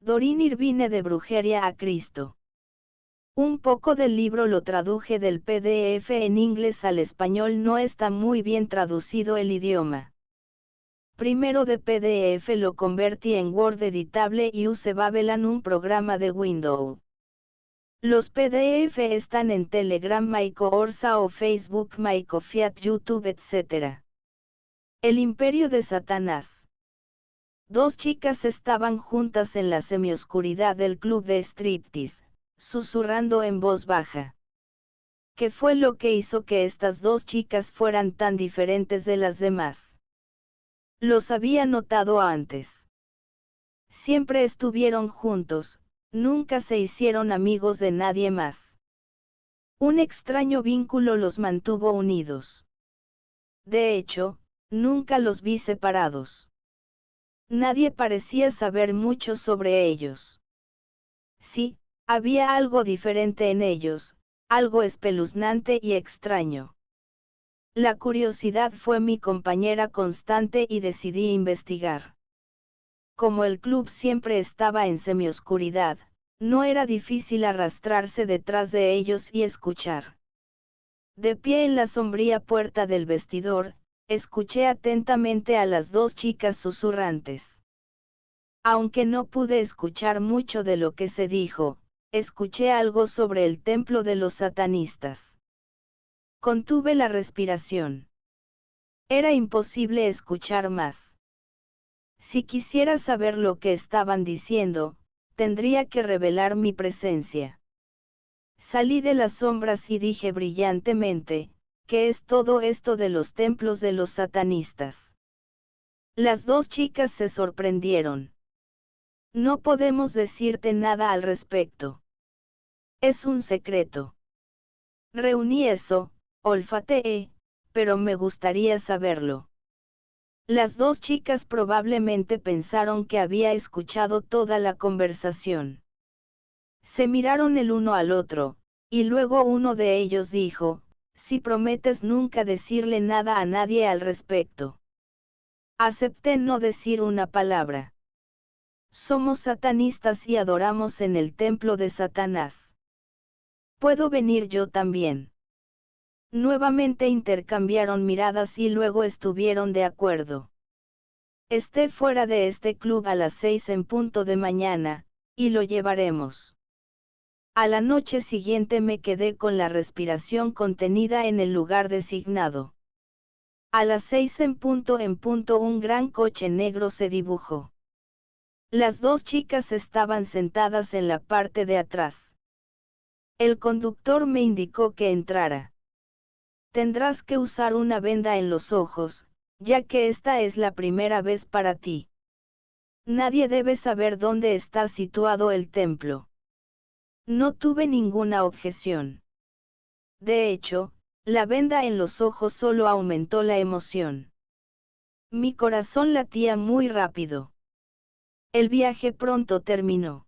Doreen Irvine de Brujería a Cristo. Un poco del libro lo traduje del PDF en inglés al español, no está muy bien traducido el idioma. Primero de PDF lo convertí en Word editable y use Babylon, un programa de Windows. Los PDF están en Telegram, MyCourse o Facebook, MyCofiat, YouTube, etc. El imperio de Satanás. Dos chicas estaban juntas en la semioscuridad del club de striptease, susurrando en voz baja. ¿Qué fue lo que hizo que estas dos chicas fueran tan diferentes de las demás? Los había notado antes. Siempre estuvieron juntos, nunca se hicieron amigos de nadie más. Un extraño vínculo los mantuvo unidos. De hecho, nunca los vi separados. Nadie parecía saber mucho sobre ellos. Sí, había algo diferente en ellos, algo espeluznante y extraño. La curiosidad fue mi compañera constante y decidí investigar. Como el club siempre estaba en semioscuridad, no era difícil arrastrarse detrás de ellos y escuchar. De pie en la sombría puerta del vestidor, escuché atentamente a las dos chicas susurrantes. Aunque no pude escuchar mucho de lo que se dijo, escuché algo sobre el templo de los satanistas. Contuve la respiración. Era imposible escuchar más. Si quisiera saber lo que estaban diciendo, tendría que revelar mi presencia. Salí de las sombras y dije brillantemente, ¿qué es todo esto de los templos de los satanistas? Las dos chicas se sorprendieron. No podemos decirte nada al respecto. Es un secreto. Reuní eso, olfateé, pero me gustaría saberlo. Las dos chicas probablemente pensaron que había escuchado toda la conversación. Se miraron el uno al otro, y luego uno de ellos dijo, si prometes nunca decirle nada a nadie al respecto. Acepté no decir una palabra. Somos satanistas y adoramos en el templo de Satanás. ¿Puedo venir yo también? Nuevamente intercambiaron miradas y luego estuvieron de acuerdo. Esté fuera de este club a las 6 en punto de mañana, y lo llevaremos. A la noche siguiente me quedé con la respiración contenida en el lugar designado. A las 6 en punto un gran coche negro se dibujó. Las dos chicas estaban sentadas en la parte de atrás. El conductor me indicó que entrara. Tendrás que usar una venda en los ojos, ya que esta es la primera vez para ti. Nadie debe saber dónde está situado el templo. No tuve ninguna objeción. De hecho, la venda en los ojos solo aumentó la emoción. Mi corazón latía muy rápido. El viaje pronto terminó.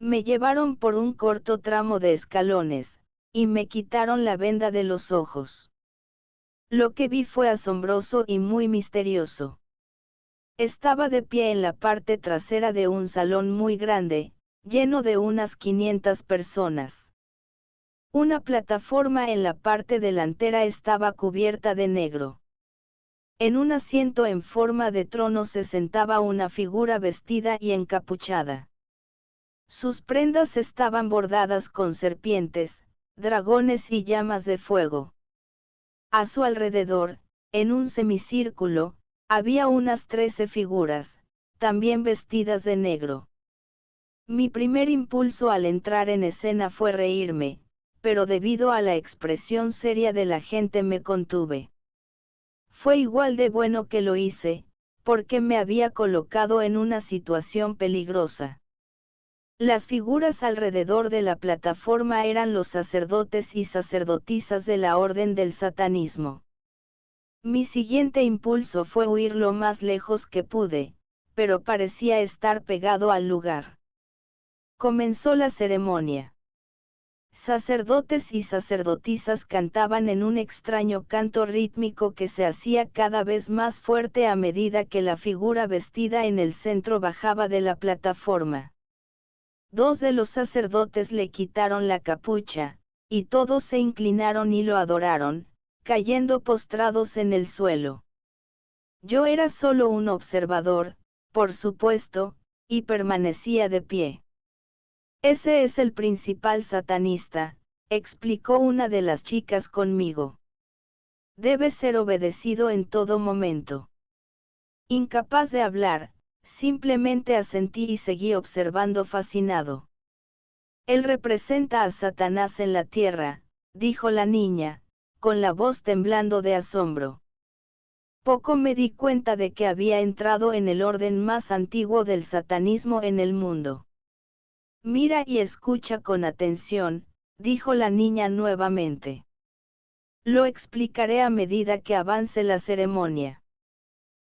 Me llevaron por un corto tramo de escalones, y me quitaron la venda de los ojos. Lo que vi fue asombroso y muy misterioso. Estaba de pie en la parte trasera de un salón muy grande, lleno de unas 500 personas. Una plataforma en la parte delantera estaba cubierta de negro. En un asiento en forma de trono se sentaba una figura vestida y encapuchada. Sus prendas estaban bordadas con serpientes, dragones y llamas de fuego. A su alrededor, en un semicírculo, había unas 13 figuras, también vestidas de negro. Mi primer impulso al entrar en escena fue reírme, pero debido a la expresión seria de la gente me contuve. Fue igual de bueno que lo hice, porque me había colocado en una situación peligrosa. Las figuras alrededor de la plataforma eran los sacerdotes y sacerdotisas de la Orden del Satanismo. Mi siguiente impulso fue huir lo más lejos que pude, pero parecía estar pegado al lugar. Comenzó la ceremonia. Sacerdotes y sacerdotisas cantaban en un extraño canto rítmico que se hacía cada vez más fuerte a medida que la figura vestida en el centro bajaba de la plataforma. Dos de los sacerdotes le quitaron la capucha, y todos se inclinaron y lo adoraron, cayendo postrados en el suelo. Yo era solo un observador, por supuesto, y permanecía de pie. Ese es el principal satanista, explicó una de las chicas conmigo. Debe ser obedecido en todo momento. Incapaz de hablar, simplemente asentí y seguí observando fascinado. Él representa a Satanás en la tierra, dijo la niña, con la voz temblando de asombro. Poco me di cuenta de que había entrado en el orden más antiguo del satanismo en el mundo. Mira y escucha con atención, dijo la niña nuevamente. Lo explicaré a medida que avance la ceremonia.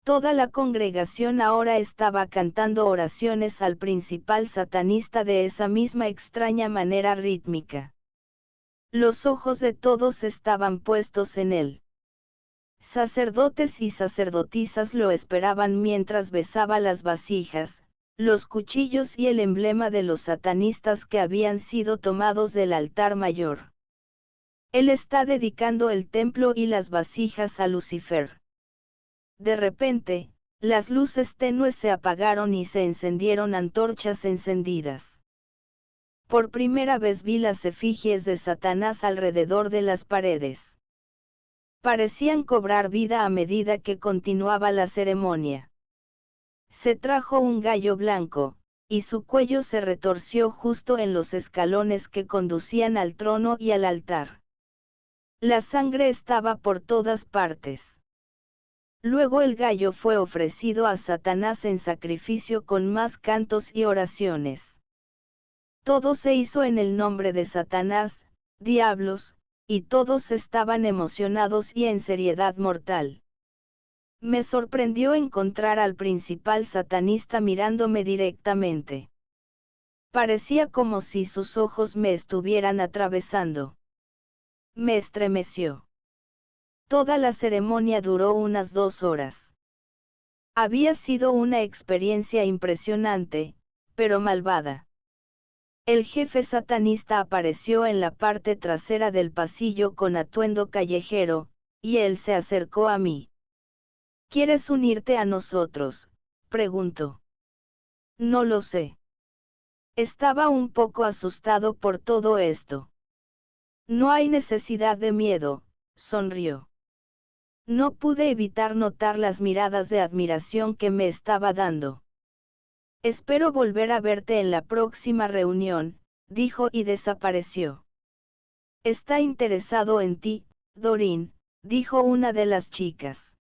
Toda la congregación ahora estaba cantando oraciones al principal satanista de esa misma extraña manera rítmica. Los ojos de todos estaban puestos en él. Sacerdotes y sacerdotisas lo esperaban mientras besaba las vasijas, los cuchillos y el emblema de los satanistas que habían sido tomados del altar mayor. Él está dedicando el templo y las vasijas a Lucifer. De repente, las luces tenues se apagaron y se encendieron antorchas encendidas. Por primera vez vi las efigies de Satanás alrededor de las paredes. Parecían cobrar vida a medida que continuaba la ceremonia. Se trajo un gallo blanco, y su cuello se retorció justo en los escalones que conducían al trono y al altar. La sangre estaba por todas partes. Luego el gallo fue ofrecido a Satanás en sacrificio con más cantos y oraciones. Todo se hizo en el nombre de Satanás, diablos, y todos estaban emocionados y en seriedad mortal. Me sorprendió encontrar al principal satanista mirándome directamente. Parecía como si sus ojos me estuvieran atravesando. Me estremeció. Toda la ceremonia duró unas 2 horas. Había sido una experiencia impresionante, pero malvada. El jefe satanista apareció en la parte trasera del pasillo con atuendo callejero, y él se acercó a mí. ¿Quieres unirte a nosotros?, preguntó. No lo sé. Estaba un poco asustado por todo esto. No hay necesidad de miedo, sonrió. No pude evitar notar las miradas de admiración que me estaba dando. Espero volver a verte en la próxima reunión, dijo y desapareció. Está interesado en ti, Doreen, dijo una de las chicas.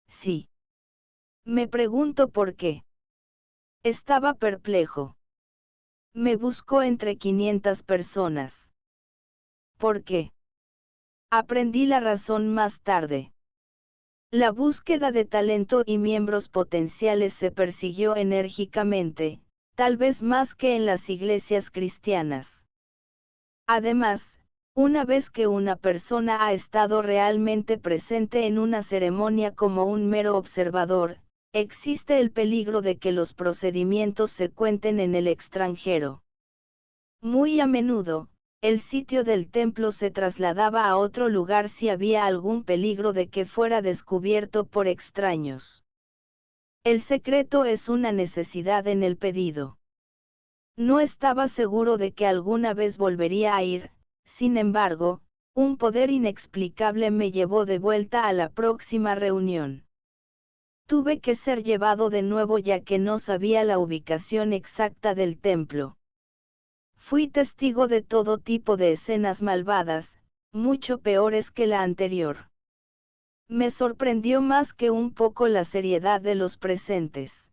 Sí. Me pregunto por qué. Estaba perplejo. Me buscó entre 500 personas. ¿Por qué? Aprendí la razón más tarde. La búsqueda de talento y miembros potenciales se persiguió enérgicamente, tal vez más que en las iglesias cristianas. Además, una vez que una persona ha estado realmente presente en una ceremonia como un mero observador, existe el peligro de que los procedimientos se cuenten en el extranjero. Muy a menudo, el sitio del templo se trasladaba a otro lugar si había algún peligro de que fuera descubierto por extraños. El secreto es una necesidad en el pedido. No estaba seguro de que alguna vez volvería a ir, sin embargo, un poder inexplicable me llevó de vuelta a la próxima reunión. Tuve que ser llevado de nuevo ya que no sabía la ubicación exacta del templo. Fui testigo de todo tipo de escenas malvadas, mucho peores que la anterior. Me sorprendió más que un poco la seriedad de los presentes.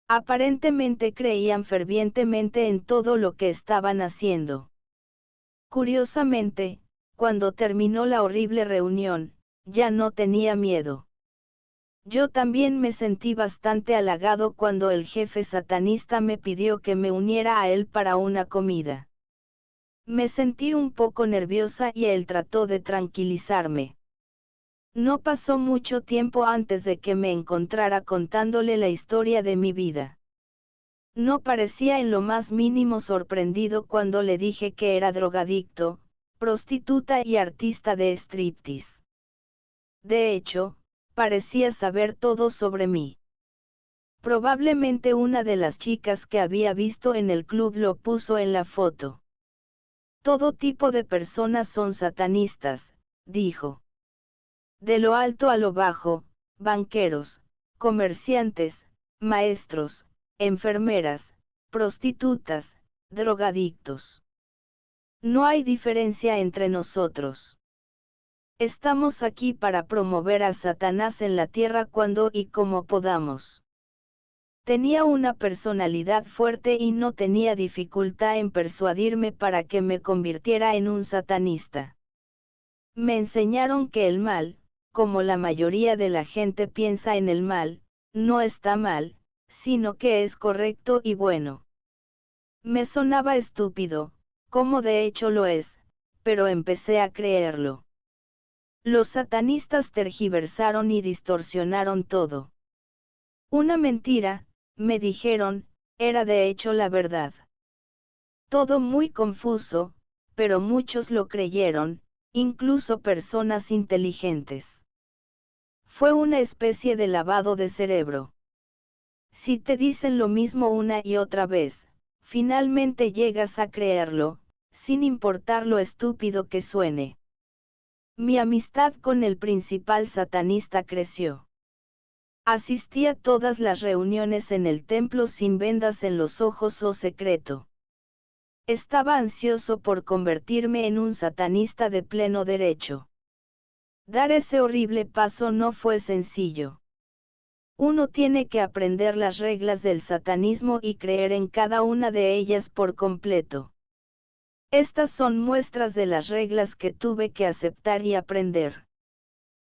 Aparentemente creían fervientemente en todo lo que estaban haciendo. Curiosamente, cuando terminó la horrible reunión, ya no tenía miedo. Yo también me sentí bastante halagado cuando el jefe satanista me pidió que me uniera a él para una comida. Me sentí un poco nerviosa y él trató de tranquilizarme. No pasó mucho tiempo antes de que me encontrara contándole la historia de mi vida. No parecía en lo más mínimo sorprendido cuando le dije que era drogadicto, prostituta y artista de striptease. De hecho, parecía saber todo sobre mí. Probablemente una de las chicas que había visto en el club lo puso en la foto. Todo tipo de personas son satanistas, dijo. De lo alto a lo bajo, banqueros, comerciantes, maestros, enfermeras, prostitutas, drogadictos. No hay diferencia entre nosotros. Estamos aquí para promover a Satanás en la tierra cuando y como podamos. Tenía una personalidad fuerte y no tenía dificultad en persuadirme para que me convirtiera en un satanista. Me enseñaron que el mal, como la mayoría de la gente piensa en el mal, no está mal, sino que es correcto y bueno. Me sonaba estúpido, como de hecho lo es, pero empecé a creerlo. Los satanistas tergiversaron y distorsionaron todo. Una mentira, me dijeron, era de hecho la verdad. Todo muy confuso, pero muchos lo creyeron, incluso personas inteligentes. Fue una especie de lavado de cerebro. Si te dicen lo mismo una y otra vez, finalmente llegas a creerlo, sin importar lo estúpido que suene. Mi amistad con el principal satanista creció. Asistí a todas las reuniones en el templo sin vendas en los ojos o secreto. Estaba ansioso por convertirme en un satanista de pleno derecho. Dar ese horrible paso no fue sencillo. Uno tiene que aprender las reglas del satanismo y creer en cada una de ellas por completo. Estas son muestras de las reglas que tuve que aceptar y aprender.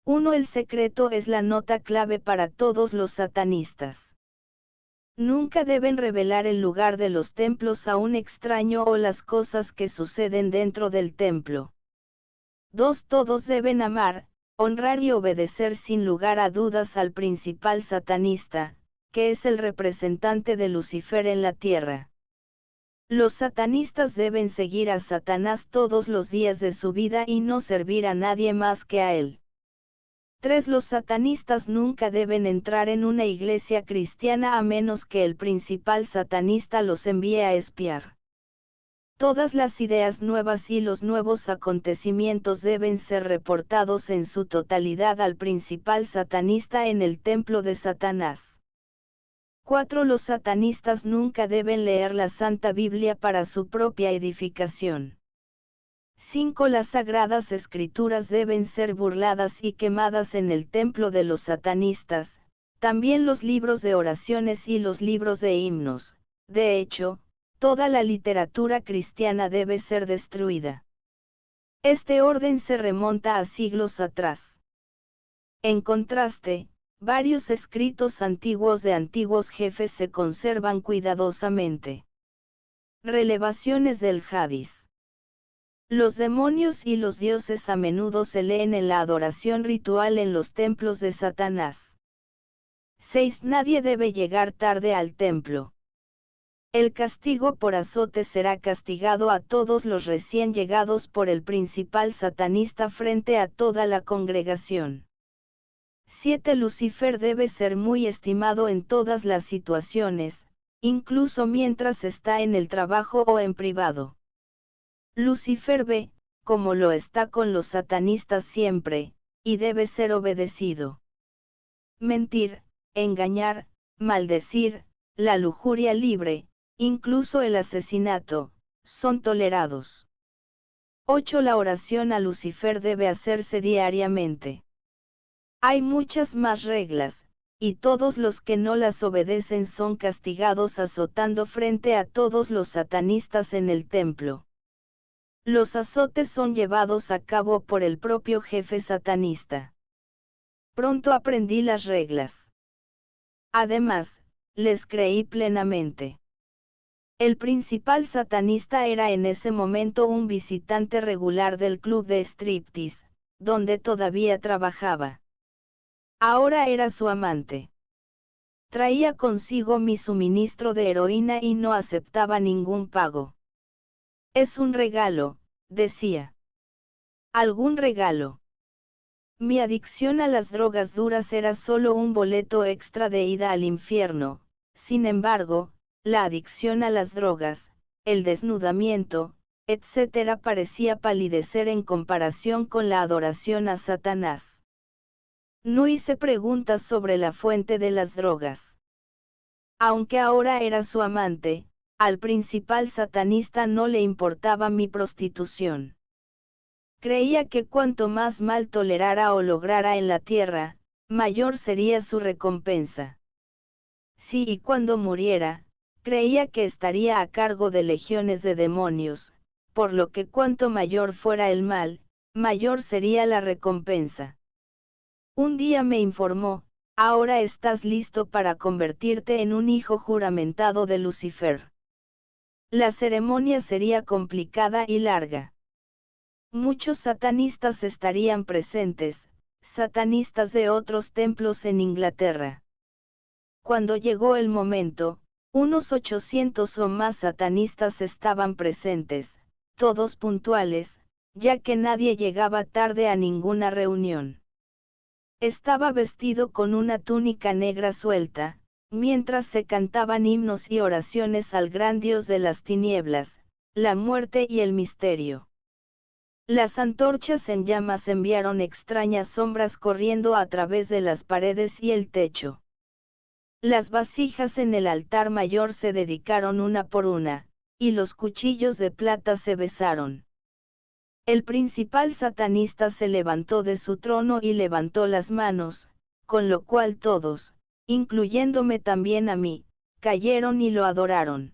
1. El secreto es la nota clave para todos los satanistas. Nunca deben revelar el lugar de los templos a un extraño o las cosas que suceden dentro del templo. 2. Todos deben amar, honrar y obedecer sin lugar a dudas al principal satanista, que es el representante de Lucifer en la tierra. Los satanistas deben seguir a Satanás todos los días de su vida y no servir a nadie más que a él. 3. Los satanistas nunca deben entrar en una iglesia cristiana a menos que el principal satanista los envíe a espiar. Todas las ideas nuevas y los nuevos acontecimientos deben ser reportados en su totalidad al principal satanista en el templo de Satanás. 4. Los satanistas nunca deben leer la Santa Biblia para su propia edificación. 5. Las sagradas escrituras deben ser burladas y quemadas en el templo de los satanistas, también los libros de oraciones y los libros de himnos. De hecho, toda la literatura cristiana debe ser destruida. Este orden se remonta a siglos atrás. En contraste, varios escritos antiguos de antiguos jefes se conservan cuidadosamente. Relevaciones del Hadís. Los demonios y los dioses a menudo se leen en la adoración ritual en los templos de Satanás. 6. Nadie debe llegar tarde al templo. El castigo por azote será castigado a todos los recién llegados por el principal satanista frente a toda la congregación. 7. Lucifer debe ser muy estimado en todas las situaciones, incluso mientras está en el trabajo o en privado. Lucifer ve, como lo está con los satanistas siempre, y debe ser obedecido. Mentir, engañar, maldecir, la lujuria libre, incluso el asesinato, son tolerados. 8. La oración a Lucifer debe hacerse diariamente. Hay muchas más reglas, y todos los que no las obedecen son castigados azotando frente a todos los satanistas en el templo. Los azotes son llevados a cabo por el propio jefe satanista. Pronto aprendí las reglas. Además, les creí plenamente. El principal satanista era en ese momento un visitante regular del club de striptease, donde todavía trabajaba. Ahora era su amante. Traía consigo mi suministro de heroína y no aceptaba ningún pago. Es un regalo, decía. ¿Algún regalo? Mi adicción a las drogas duras era solo un boleto extra de ida al infierno. Sin embargo, la adicción a las drogas, el desnudamiento, etc., parecía palidecer en comparación con la adoración a Satanás. No hice preguntas sobre la fuente de las drogas. Aunque ahora era su amante, al principal satanista no le importaba mi prostitución. Creía que cuanto más mal tolerara o lograra en la tierra, mayor sería su recompensa. Si y cuando muriera, creía que estaría a cargo de legiones de demonios, por lo que cuanto mayor fuera el mal, mayor sería la recompensa. Un día me informó: ahora estás listo para convertirte en un hijo juramentado de Lucifer. La ceremonia sería complicada y larga. Muchos satanistas estarían presentes, satanistas de otros templos en Inglaterra. Cuando llegó el momento, unos 800 o más satanistas estaban presentes, todos puntuales, ya que nadie llegaba tarde a ninguna reunión. Estaba vestido con una túnica negra suelta, mientras se cantaban himnos y oraciones al gran Dios de las tinieblas, la muerte y el misterio. Las antorchas en llamas enviaron extrañas sombras corriendo a través de las paredes y el techo. Las vasijas en el altar mayor se dedicaron una por una, y los cuchillos de plata se besaron. El principal satanista se levantó de su trono y levantó las manos, con lo cual todos, incluyéndome también a mí, cayeron y lo adoraron.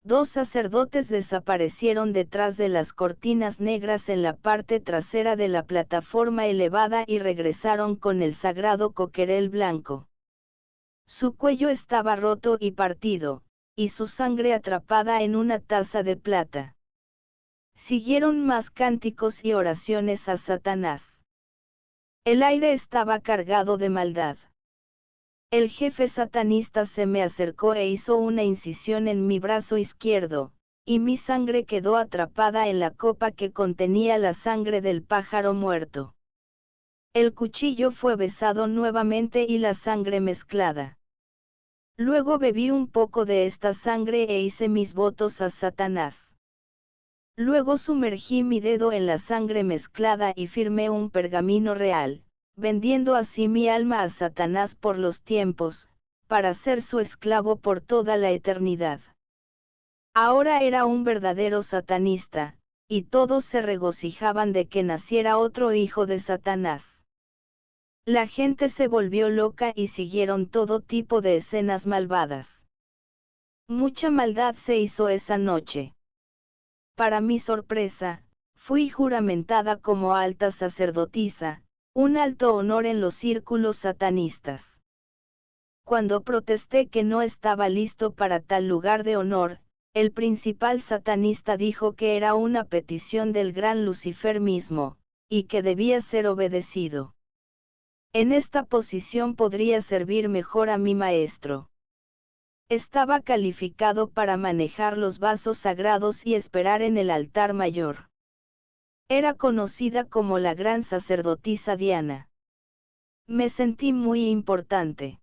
Dos sacerdotes desaparecieron detrás de las cortinas negras en la parte trasera de la plataforma elevada y regresaron con el sagrado coquerel blanco. Su cuello estaba roto y partido, y su sangre atrapada en una taza de plata. Siguieron más cánticos y oraciones a Satanás. El aire estaba cargado de maldad. El jefe satanista se me acercó e hizo una incisión en mi brazo izquierdo, y mi sangre quedó atrapada en la copa que contenía la sangre del pájaro muerto. El cuchillo fue besado nuevamente y la sangre mezclada. Luego bebí un poco de esta sangre e hice mis votos a Satanás. Luego sumergí mi dedo en la sangre mezclada y firmé un pergamino real, vendiendo así mi alma a Satanás por los tiempos, para ser su esclavo por toda la eternidad. Ahora era un verdadero satanista, y todos se regocijaban de que naciera otro hijo de Satanás. La gente se volvió loca y siguieron todo tipo de escenas malvadas. Mucha maldad se hizo esa noche. Para mi sorpresa, fui juramentada como alta sacerdotisa, un alto honor en los círculos satanistas. Cuando protesté que no estaba listo para tal lugar de honor, el principal satanista dijo que era una petición del gran Lucifer mismo, y que debía ser obedecido. En esta posición podría servir mejor a mi maestro. Estaba calificado para manejar los vasos sagrados y esperar en el altar mayor. Era conocida como la gran sacerdotisa Diana. Me sentí muy importante.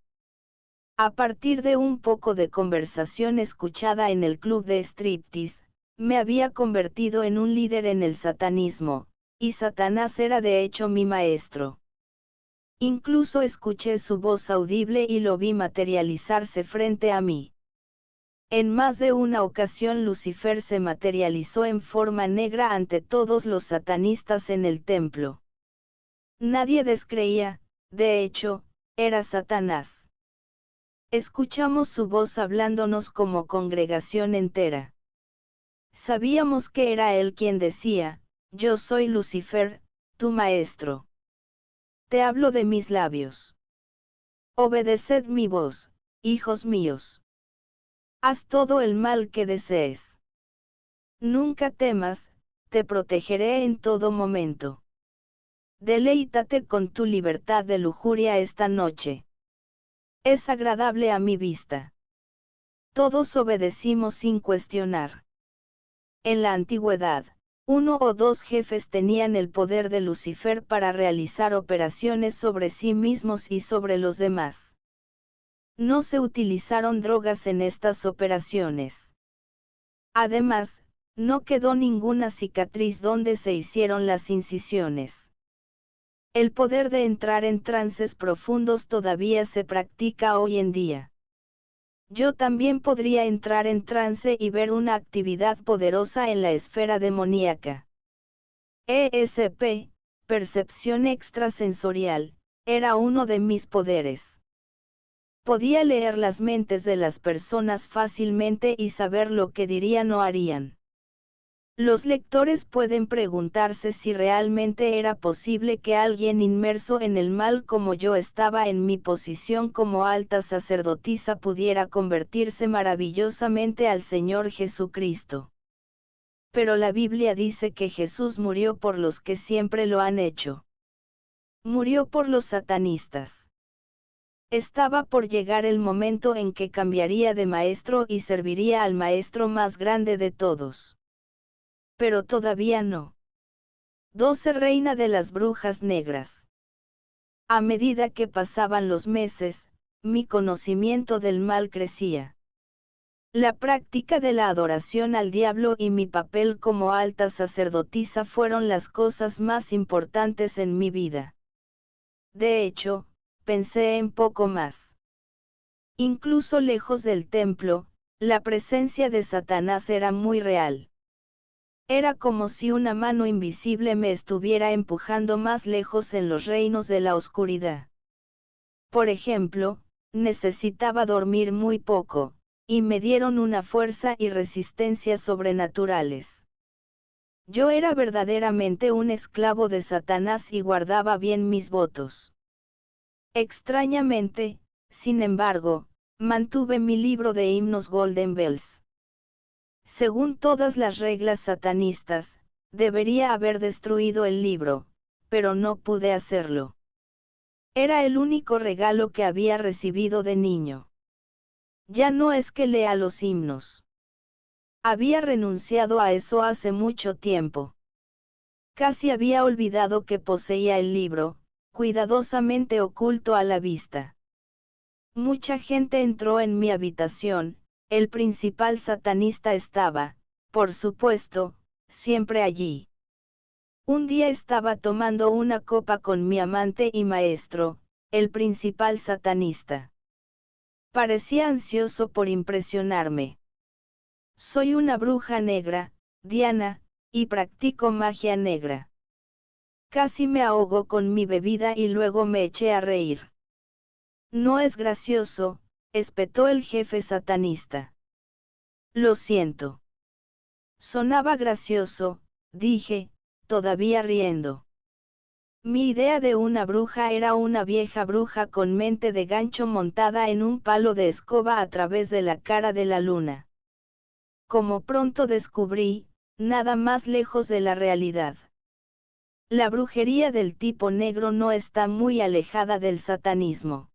A partir de un poco de conversación escuchada en el club de striptease, me había convertido en un líder en el satanismo, y Satanás era de hecho mi maestro. Incluso escuché su voz audible y lo vi materializarse frente a mí. En más de una ocasión Lucifer se materializó en forma negra ante todos los satanistas en el templo. Nadie descreía, de hecho, era Satanás. Escuchamos su voz hablándonos como congregación entera. Sabíamos que era él quien decía: yo soy Lucifer, tu maestro. Te hablo de mis labios. Obedeced mi voz, hijos míos. Haz todo el mal que desees. Nunca temas, te protegeré en todo momento. Deleítate con tu libertad de lujuria esta noche. Es agradable a mi vista. Todos obedecimos sin cuestionar. En la antigüedad, uno o dos jefes tenían el poder de Lucifer para realizar operaciones sobre sí mismos y sobre los demás. No se utilizaron drogas en estas operaciones. Además, no quedó ninguna cicatriz donde se hicieron las incisiones. El poder de entrar en trances profundos todavía se practica hoy en día. Yo también podría entrar en trance y ver una actividad poderosa en la esfera demoníaca. ESP, percepción extrasensorial, era uno de mis poderes. Podía leer las mentes de las personas fácilmente y saber lo que dirían o harían. Los lectores pueden preguntarse si realmente era posible que alguien inmerso en el mal como yo estaba en mi posición como alta sacerdotisa pudiera convertirse maravillosamente al Señor Jesucristo. Pero la Biblia dice que Jesús murió por los que siempre lo han hecho. Murió por los satanistas. Estaba por llegar el momento en que cambiaría de maestro y serviría al maestro más grande de todos. Pero todavía no. 12 Reina de las Brujas Negras. A medida que pasaban los meses, mi conocimiento del mal crecía. La práctica de la adoración al diablo y mi papel como alta sacerdotisa fueron las cosas más importantes en mi vida. De hecho, pensé en poco más. Incluso lejos del templo, la presencia de Satanás era muy real. Era como si una mano invisible me estuviera empujando más lejos en los reinos de la oscuridad. Por ejemplo, necesitaba dormir muy poco, y me dieron una fuerza y resistencia sobrenaturales. Yo era verdaderamente un esclavo de Satanás y guardaba bien mis votos. Extrañamente, sin embargo, mantuve mi libro de himnos Golden Bells. Según todas las reglas satanistas, debería haber destruido el libro, pero no pude hacerlo. Era el único regalo que había recibido de niño. Ya no es que lea los himnos. Había renunciado a eso hace mucho tiempo. Casi había olvidado que poseía el libro, cuidadosamente oculto a la vista. Mucha gente entró en mi habitación. El principal satanista estaba, por supuesto, siempre allí. Un día estaba tomando una copa con mi amante y maestro, el principal satanista. Parecía ansioso por impresionarme. Soy una bruja negra, Diana, y practico magia negra. Casi me ahogó con mi bebida y luego me eché a reír. No es gracioso, espetó el jefe satanista. Lo siento. Sonaba gracioso, dije, todavía riendo. Mi idea de una bruja era una vieja bruja con mente de gancho montada en un palo de escoba a través de la cara de la luna. Como pronto descubrí, nada más lejos de la realidad. La brujería del tipo negro no está muy alejada del satanismo.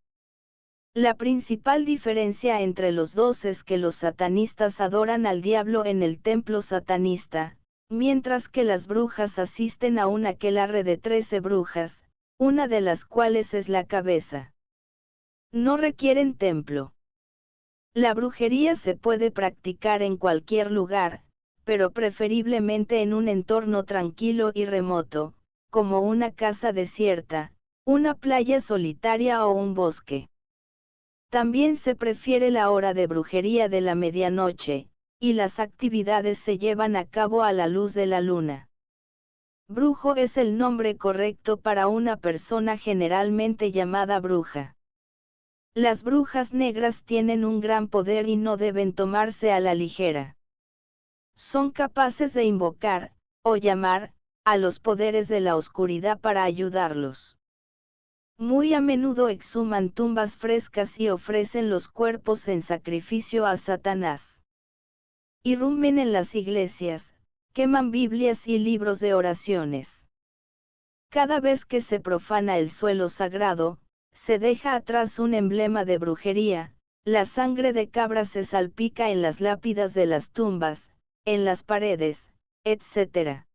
La principal diferencia entre los dos es que los satanistas adoran al diablo en el templo satanista, mientras que las brujas asisten a un aquelarre de 13 brujas, una de las cuales es la cabeza. No requieren templo. La brujería se puede practicar en cualquier lugar, pero preferiblemente en un entorno tranquilo y remoto, como una casa desierta, una playa solitaria o un bosque. También se prefiere la hora de brujería de la medianoche, y las actividades se llevan a cabo a la luz de la luna. Brujo es el nombre correcto para una persona generalmente llamada bruja. Las brujas negras tienen un gran poder y no deben tomarse a la ligera. Son capaces de invocar, o llamar, a los poderes de la oscuridad para ayudarlos. Muy a menudo exhuman tumbas frescas y ofrecen los cuerpos en sacrificio a Satanás. Irrumpen en las iglesias, queman Biblias y libros de oraciones. Cada vez que se profana el suelo sagrado, se deja atrás un emblema de brujería, la sangre de cabra se salpica en las lápidas de las tumbas, en las paredes, etc.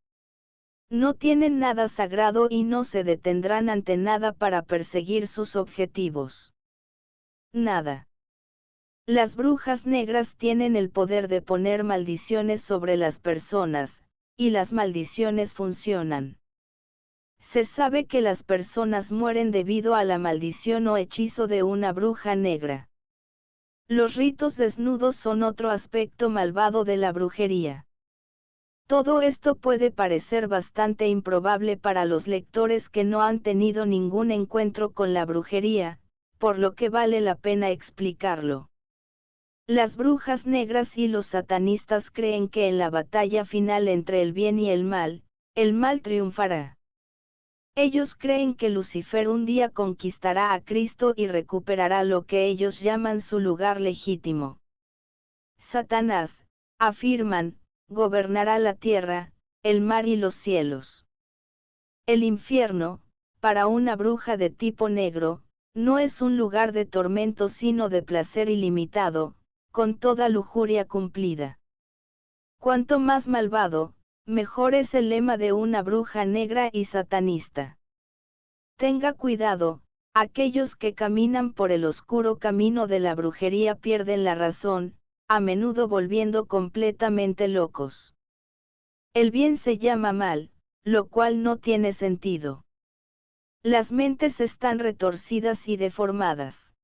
No tienen nada sagrado y no se detendrán ante nada para perseguir sus objetivos. Nada. Las brujas negras tienen el poder de poner maldiciones sobre las personas, y las maldiciones funcionan. Se sabe que las personas mueren debido a la maldición o hechizo de una bruja negra. Los ritos desnudos son otro aspecto malvado de la brujería. Todo esto puede parecer bastante improbable para los lectores que no han tenido ningún encuentro con la brujería, por lo que vale la pena explicarlo. Las brujas negras y los satanistas creen que en la batalla final entre el bien y el mal triunfará. Ellos creen que Lucifer un día conquistará a Cristo y recuperará lo que ellos llaman su lugar legítimo. Satanás, afirman, gobernará la tierra, el mar y los cielos. El infierno, para una bruja de tipo negro, no es un lugar de tormento sino de placer ilimitado, con toda lujuria cumplida. Cuanto más malvado, mejor es el lema de una bruja negra y satanista. Tenga cuidado, aquellos que caminan por el oscuro camino de la brujería pierden la razón, a menudo volviendo completamente locos. El bien se llama mal, lo cual no tiene sentido. Las mentes están retorcidas y deformadas.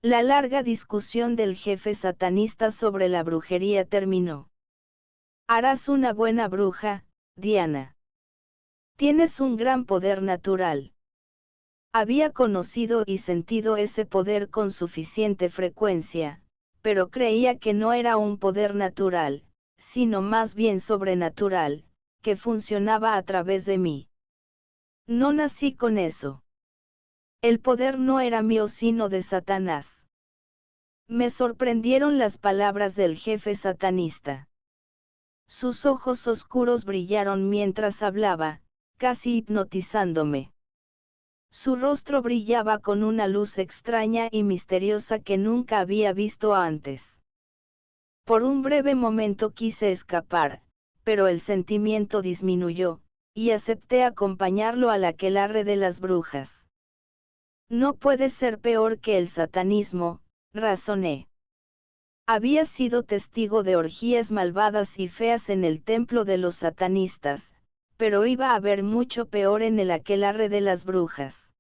La larga discusión del jefe satanista sobre la brujería terminó. Harás una buena bruja, Diana. Tienes un gran poder natural. Había conocido y sentido ese poder con suficiente frecuencia, pero creía que no era un poder natural, sino más bien sobrenatural, que funcionaba a través de mí. No nací con eso. El poder no era mío sino de Satanás. Me sorprendieron las palabras del jefe satanista. Sus ojos oscuros brillaron mientras hablaba, casi hipnotizándome. Su rostro brillaba con una luz extraña y misteriosa que nunca había visto antes. Por un breve momento quise escapar, pero el sentimiento disminuyó, y acepté acompañarlo al aquelarre de las brujas. No puede ser peor que el satanismo, razoné. Había sido testigo de orgías malvadas y feas en el templo de los satanistas, pero iba a haber mucho peor en el aquelarre de las brujas.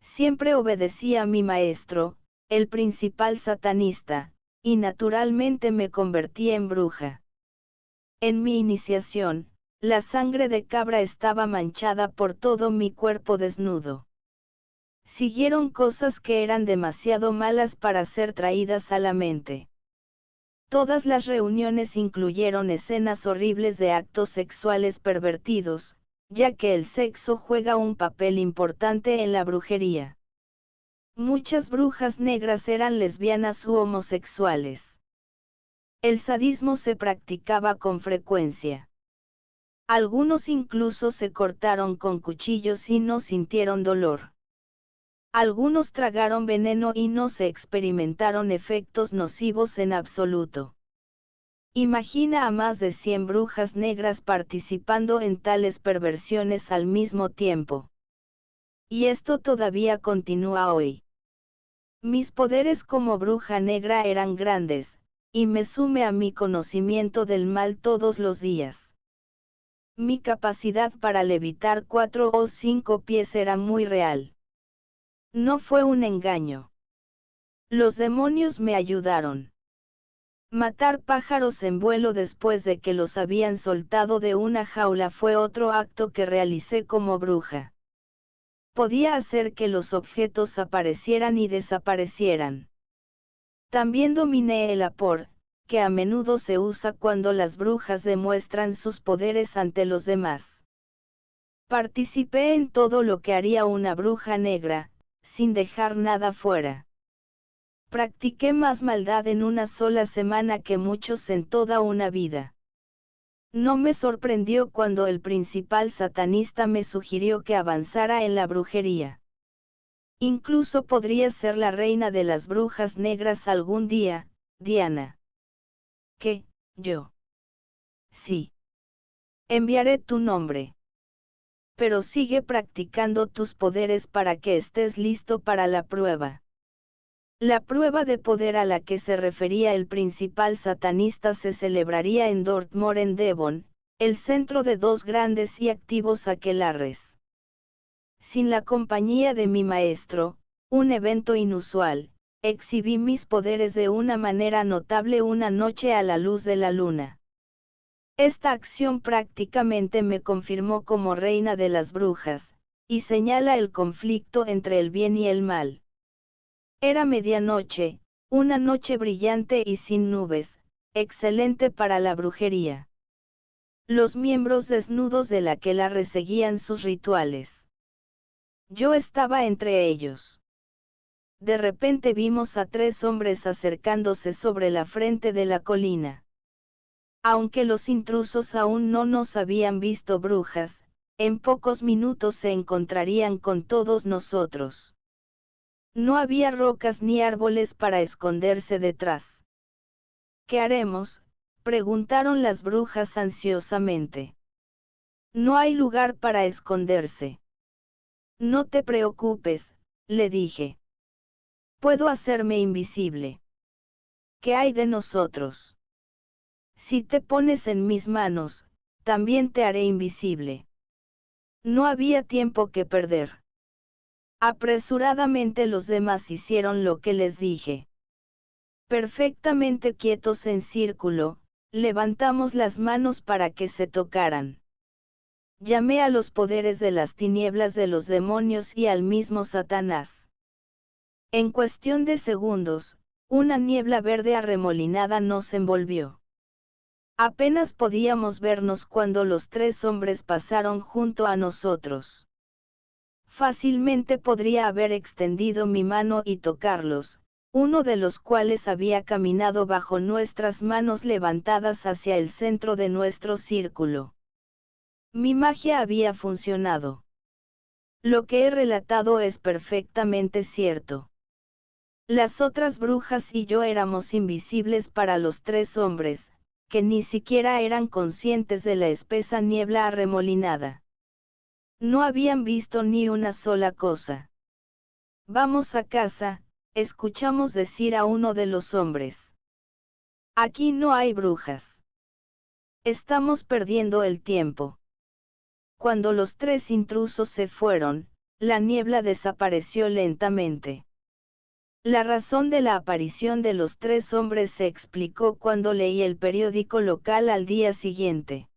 Siempre obedecí a mi maestro, el principal satanista, y naturalmente me convertí en bruja. En mi iniciación, la sangre de cabra estaba manchada por todo mi cuerpo desnudo. Siguieron cosas que eran demasiado malas para ser traídas a la mente. Todas las reuniones incluyeron escenas horribles de actos sexuales pervertidos, ya que el sexo juega un papel importante en la brujería. Muchas brujas negras eran lesbianas u homosexuales. El sadismo se practicaba con frecuencia. Algunos incluso se cortaron con cuchillos y no sintieron dolor. Algunos tragaron veneno y no se experimentaron efectos nocivos en absoluto. Imagina a más de 100 brujas negras participando en tales perversiones al mismo tiempo. Y esto todavía continúa hoy. Mis poderes como bruja negra eran grandes, y me sume a mi conocimiento del mal todos los días. Mi capacidad para levitar 4 o 5 pies era muy real. No fue un engaño. Los demonios me ayudaron. Matar pájaros en vuelo después de que los habían soltado de una jaula fue otro acto que realicé como bruja. Podía hacer que los objetos aparecieran y desaparecieran. También dominé el apor, que a menudo se usa cuando las brujas demuestran sus poderes ante los demás. Participé en todo lo que haría una bruja negra, sin dejar nada fuera. Practiqué más maldad en una sola semana que muchos en toda una vida. No me sorprendió cuando el principal satanista me sugirió que avanzara en la brujería. Incluso podría ser la reina de las brujas negras algún día, Diana. ¿Qué, yo? Sí. Enviaré tu nombre. Pero sigue practicando tus poderes para que estés listo para la prueba. La prueba de poder a la que se refería el principal satanista se celebraría en Dartmoor en Devon, el centro de dos grandes y activos aquelarres. Sin la compañía de mi maestro, un evento inusual, exhibí mis poderes de una manera notable una noche a la luz de la luna. Esta acción prácticamente me confirmó como reina de las brujas, y señala el conflicto entre el bien y el mal. Era medianoche, una noche brillante y sin nubes, excelente para la brujería. Los miembros desnudos del aquelarre seguían sus rituales. Yo estaba entre ellos. De repente vimos a 3 hombres acercándose sobre la frente de la colina. Aunque los intrusos aún no nos habían visto brujas, en pocos minutos se encontrarían con todos nosotros. No había rocas ni árboles para esconderse detrás. ¿Qué haremos?, preguntaron las brujas ansiosamente. No hay lugar para esconderse. No te preocupes, le dije. Puedo hacerme invisible. ¿Qué hay de nosotros? Si te pones en mis manos, también te haré invisible. No había tiempo que perder. Apresuradamente los demás hicieron lo que les dije. Perfectamente quietos en círculo, levantamos las manos para que se tocaran. Llamé a los poderes de las tinieblas de los demonios y al mismo Satanás. En cuestión de segundos, una niebla verde arremolinada nos envolvió. Apenas podíamos vernos cuando los 3 hombres pasaron junto a nosotros. Fácilmente podría haber extendido mi mano y tocarlos, uno de los cuales había caminado bajo nuestras manos levantadas hacia el centro de nuestro círculo. Mi magia había funcionado. Lo que he relatado es perfectamente cierto. Las otras brujas y yo éramos invisibles para los 3 hombres, que ni siquiera eran conscientes de la espesa niebla arremolinada. No habían visto ni una sola cosa. Vamos a casa, escuchamos decir a uno de los hombres. Aquí no hay brujas. Estamos perdiendo el tiempo. Cuando los 3 intrusos se fueron, la niebla desapareció lentamente. La razón de la aparición de los 3 hombres se explicó cuando leí el periódico local al día siguiente.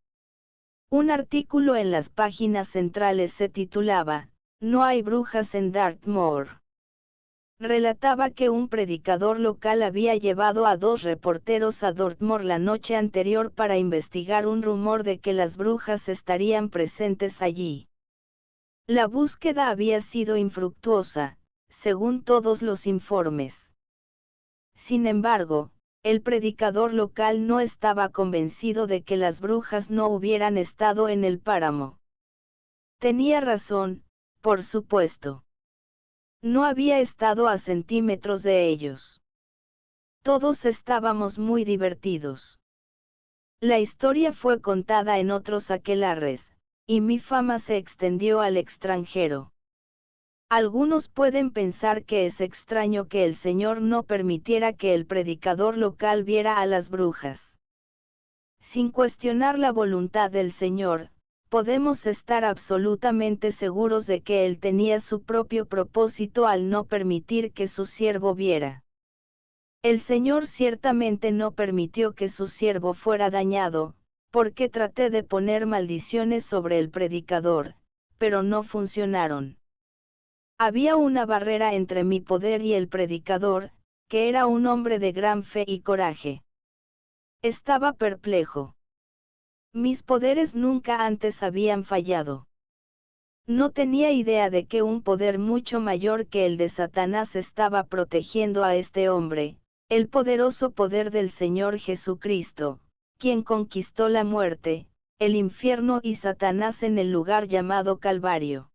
Un artículo en las páginas centrales se titulaba, "No hay brujas en Dartmoor". Relataba que un predicador local había llevado a 2 reporteros a Dartmoor la noche anterior para investigar un rumor de que las brujas estarían presentes allí. La búsqueda había sido infructuosa, según todos los informes. Sin embargo, el predicador local no estaba convencido de que las brujas no hubieran estado en el páramo. Tenía razón, por supuesto. No había estado a centímetros de ellos. Todos estábamos muy divertidos. La historia fue contada en otros aquelarres, y mi fama se extendió al extranjero. Algunos pueden pensar que es extraño que el Señor no permitiera que el predicador local viera a las brujas. Sin cuestionar la voluntad del Señor, podemos estar absolutamente seguros de que Él tenía su propio propósito al no permitir que su siervo viera. El Señor ciertamente no permitió que su siervo fuera dañado, porque traté de poner maldiciones sobre el predicador, pero no funcionaron. Había una barrera entre mi poder y el predicador, que era un hombre de gran fe y coraje. Estaba perplejo. Mis poderes nunca antes habían fallado. No tenía idea de que un poder mucho mayor que el de Satanás estaba protegiendo a este hombre, el poderoso poder del Señor Jesucristo, quien conquistó la muerte, el infierno y Satanás en el lugar llamado Calvario.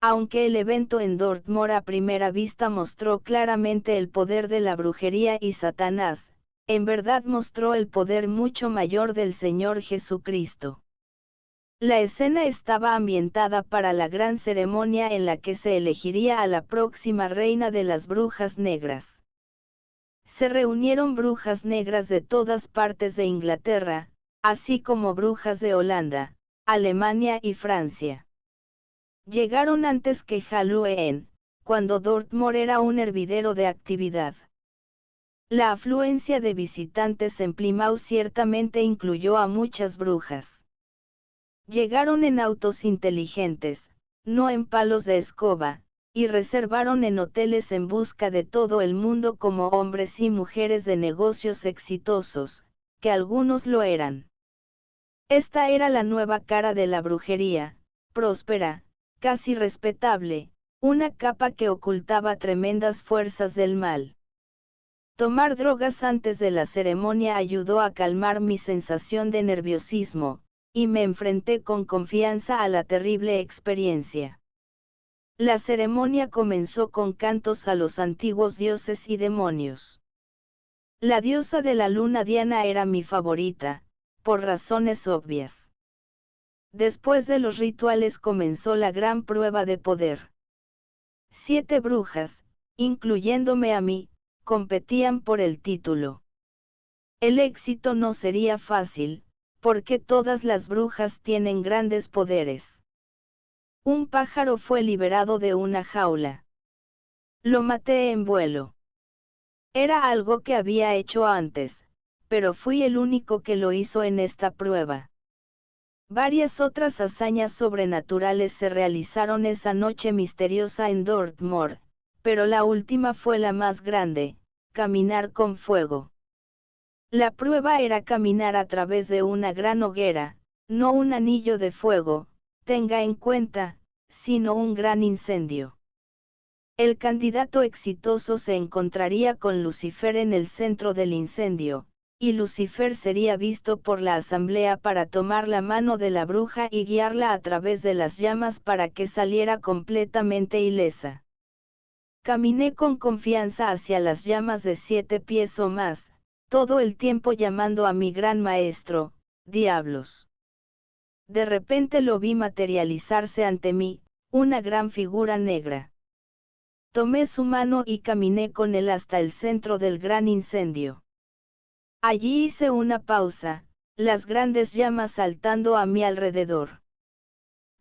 Aunque el evento en Dortmund a primera vista mostró claramente el poder de la brujería y Satanás, en verdad mostró el poder mucho mayor del Señor Jesucristo. La escena estaba ambientada para la gran ceremonia en la que se elegiría a la próxima reina de las brujas negras. Se reunieron brujas negras de todas partes de Inglaterra, así como brujas de Holanda, Alemania y Francia. Llegaron antes que Halloween, cuando Dortmund era un hervidero de actividad. La afluencia de visitantes en Plymouth ciertamente incluyó a muchas brujas. Llegaron en autos inteligentes, no en palos de escoba, y reservaron en hoteles en busca de todo el mundo como hombres y mujeres de negocios exitosos, que algunos lo eran. Esta era la nueva cara de la brujería, próspera, casi respetable, una capa que ocultaba tremendas fuerzas del mal. Tomar drogas antes de la ceremonia ayudó a calmar mi sensación de nerviosismo, y me enfrenté con confianza a la terrible experiencia. La ceremonia comenzó con cantos a los antiguos dioses y demonios. La diosa de la luna Diana era mi favorita, por razones obvias. Después de los rituales comenzó la gran prueba de poder. 7 brujas, incluyéndome a mí, competían por el título. El éxito no sería fácil, porque todas las brujas tienen grandes poderes. Un pájaro fue liberado de una jaula. Lo maté en vuelo. Era algo que había hecho antes, pero fui el único que lo hizo en esta prueba. Varias otras hazañas sobrenaturales se realizaron esa noche misteriosa en Dortmund, pero la última fue la más grande, caminar con fuego. La prueba era caminar a través de una gran hoguera, no un anillo de fuego, tenga en cuenta, sino un gran incendio. El candidato exitoso se encontraría con Lucifer en el centro del incendio, y Lucifer sería visto por la asamblea para tomar la mano de la bruja y guiarla a través de las llamas para que saliera completamente ilesa. Caminé con confianza hacia las llamas de 7 pies o más, todo el tiempo llamando a mi gran maestro, diablos. De repente lo vi materializarse ante mí, una gran figura negra. Tomé su mano y caminé con él hasta el centro del gran incendio. Allí hice una pausa, las grandes llamas saltando a mi alrededor.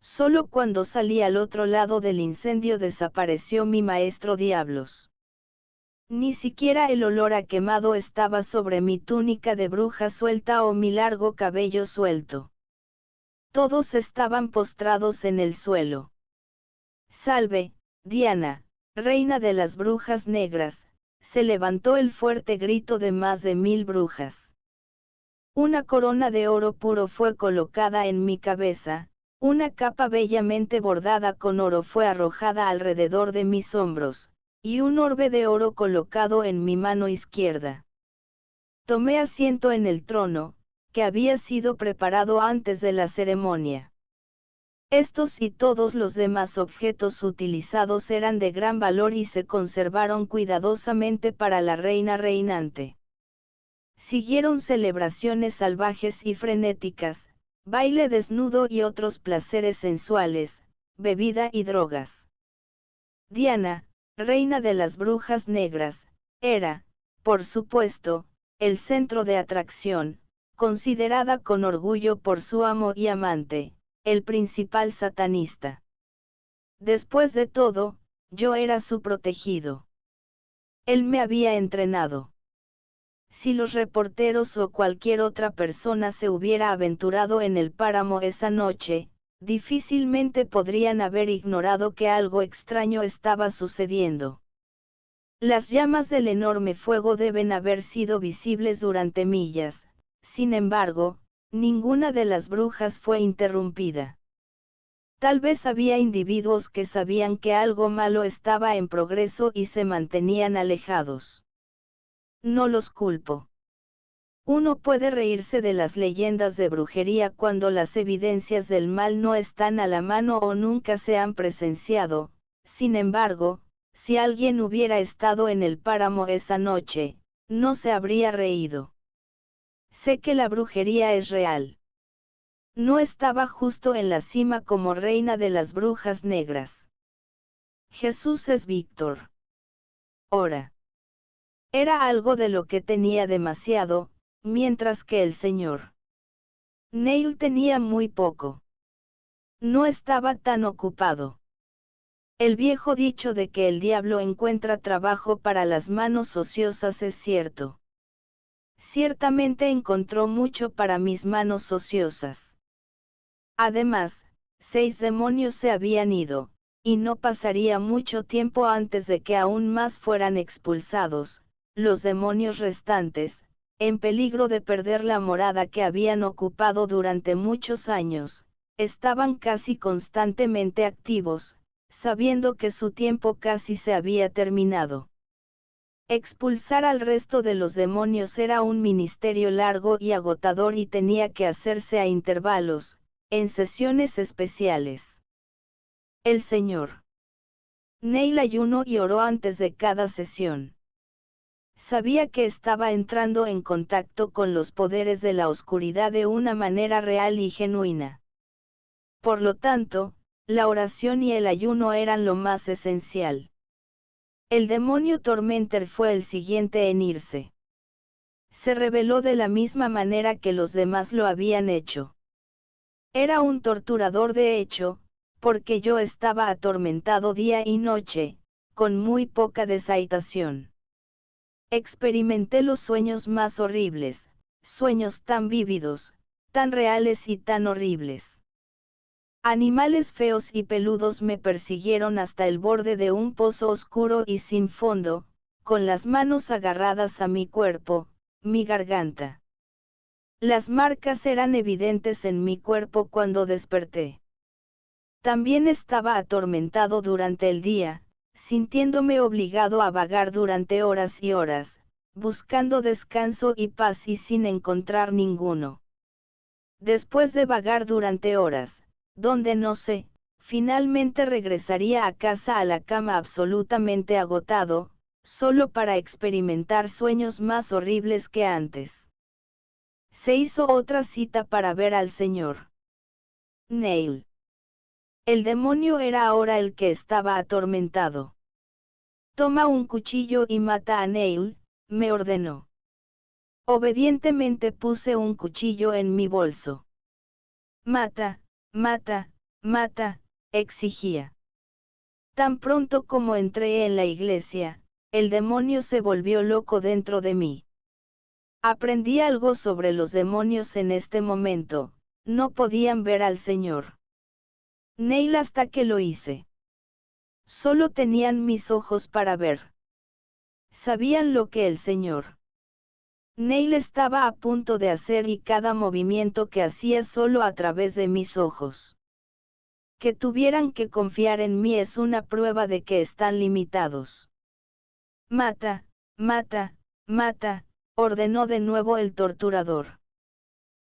Solo cuando salí al otro lado del incendio desapareció mi maestro diablos. Ni siquiera el olor a quemado estaba sobre mi túnica de bruja suelta o mi largo cabello suelto. Todos estaban postrados en el suelo. Salve, Diana, reina de las brujas negras, se levantó el fuerte grito de más de 1000 brujas. Una corona de oro puro fue colocada en mi cabeza, una capa bellamente bordada con oro fue arrojada alrededor de mis hombros, y un orbe de oro colocado en mi mano izquierda. Tomé asiento en el trono, que había sido preparado antes de la ceremonia. Estos y todos los demás objetos utilizados eran de gran valor y se conservaron cuidadosamente para la reina reinante. Siguieron celebraciones salvajes y frenéticas, baile desnudo y otros placeres sensuales, bebida y drogas. Diana, reina de las brujas negras, era, por supuesto, el centro de atracción, considerada con orgullo por su amo y amante, el principal satanista. Después de todo, yo era su protegido. Él me había entrenado. Si los reporteros o cualquier otra persona se hubiera aventurado en el páramo esa noche, difícilmente podrían haber ignorado que algo extraño estaba sucediendo. Las llamas del enorme fuego deben haber sido visibles durante millas, sin embargo, ninguna de las brujas fue interrumpida. Tal vez había individuos que sabían que algo malo estaba en progreso y se mantenían alejados. No los culpo. Uno puede reírse de las leyendas de brujería cuando las evidencias del mal no están a la mano o nunca se han presenciado. Sin embargo, si alguien hubiera estado en el páramo esa noche, no se habría reído. Sé que la brujería es real. No estaba justo en la cima como reina de las brujas negras. Jesús es Víctor. Ora. Era algo de lo que tenía demasiado, mientras que el señor Neil tenía muy poco. No estaba tan ocupado. El viejo dicho de que el diablo encuentra trabajo para las manos ociosas es cierto. Ciertamente encontró mucho para mis manos ociosas. Además, 6 demonios se habían ido, y no pasaría mucho tiempo antes de que aún más fueran expulsados. Los demonios restantes, en peligro de perder la morada que habían ocupado durante muchos años, estaban casi constantemente activos, sabiendo que su tiempo casi se había terminado. Expulsar al resto de los demonios era un ministerio largo y agotador y tenía que hacerse a intervalos, en sesiones especiales. El señor Neil ayunó y oró antes de cada sesión. Sabía que estaba entrando en contacto con los poderes de la oscuridad de una manera real y genuina. Por lo tanto, la oración y el ayuno eran lo más esencial. El demonio Tormentor fue el siguiente en irse. Se rebeló de la misma manera que los demás lo habían hecho. Era un torturador de hecho, porque yo estaba atormentado día y noche, con muy poca desaitación. Experimenté los sueños más horribles, sueños tan vívidos, tan reales y tan horribles. Animales feos y peludos me persiguieron hasta el borde de un pozo oscuro y sin fondo, con las manos agarradas a mi cuerpo, mi garganta. Las marcas eran evidentes en mi cuerpo cuando desperté. También estaba atormentado durante el día, sintiéndome obligado a vagar durante horas y horas, buscando descanso y paz y sin encontrar ninguno. Después de vagar durante horas, donde no sé, finalmente regresaría a casa a la cama absolutamente agotado, solo para experimentar sueños más horribles que antes. Se hizo otra cita para ver al señor Neil. El demonio era ahora el que estaba atormentado. Toma un cuchillo y mata a Neil, me ordenó. Obedientemente puse un cuchillo en mi bolso. Mata, mata, mata, exigía. Tan pronto como entré en la iglesia, el demonio se volvió loco dentro de mí. Aprendí algo sobre los demonios en este momento, no podían ver al Señor Neil hasta que lo hice. Solo tenían mis ojos para ver. Sabían lo que el señor Neil estaba a punto de hacer y cada movimiento que hacía solo a través de mis ojos. Que tuvieran que confiar en mí es una prueba de que están limitados. Mata, mata, mata, ordenó de nuevo el torturador.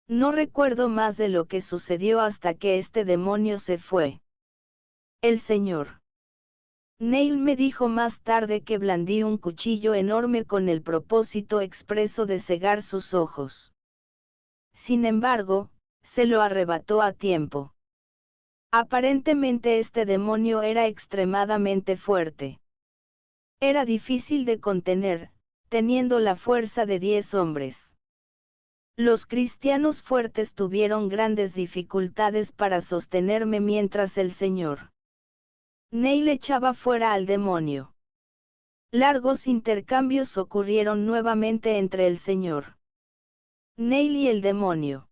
No recuerdo más de lo que sucedió hasta que este demonio se fue. El señor Neil me dijo más tarde que blandí un cuchillo enorme con el propósito expreso de cegar sus ojos. Sin embargo, se lo arrebató a tiempo. Aparentemente este demonio era extremadamente fuerte. Era difícil de contener, teniendo la fuerza de 10 hombres. Los cristianos fuertes tuvieron grandes dificultades para sostenerme mientras el señor Neil echaba fuera al demonio. Largos intercambios ocurrieron nuevamente entre el señor Neil y el demonio.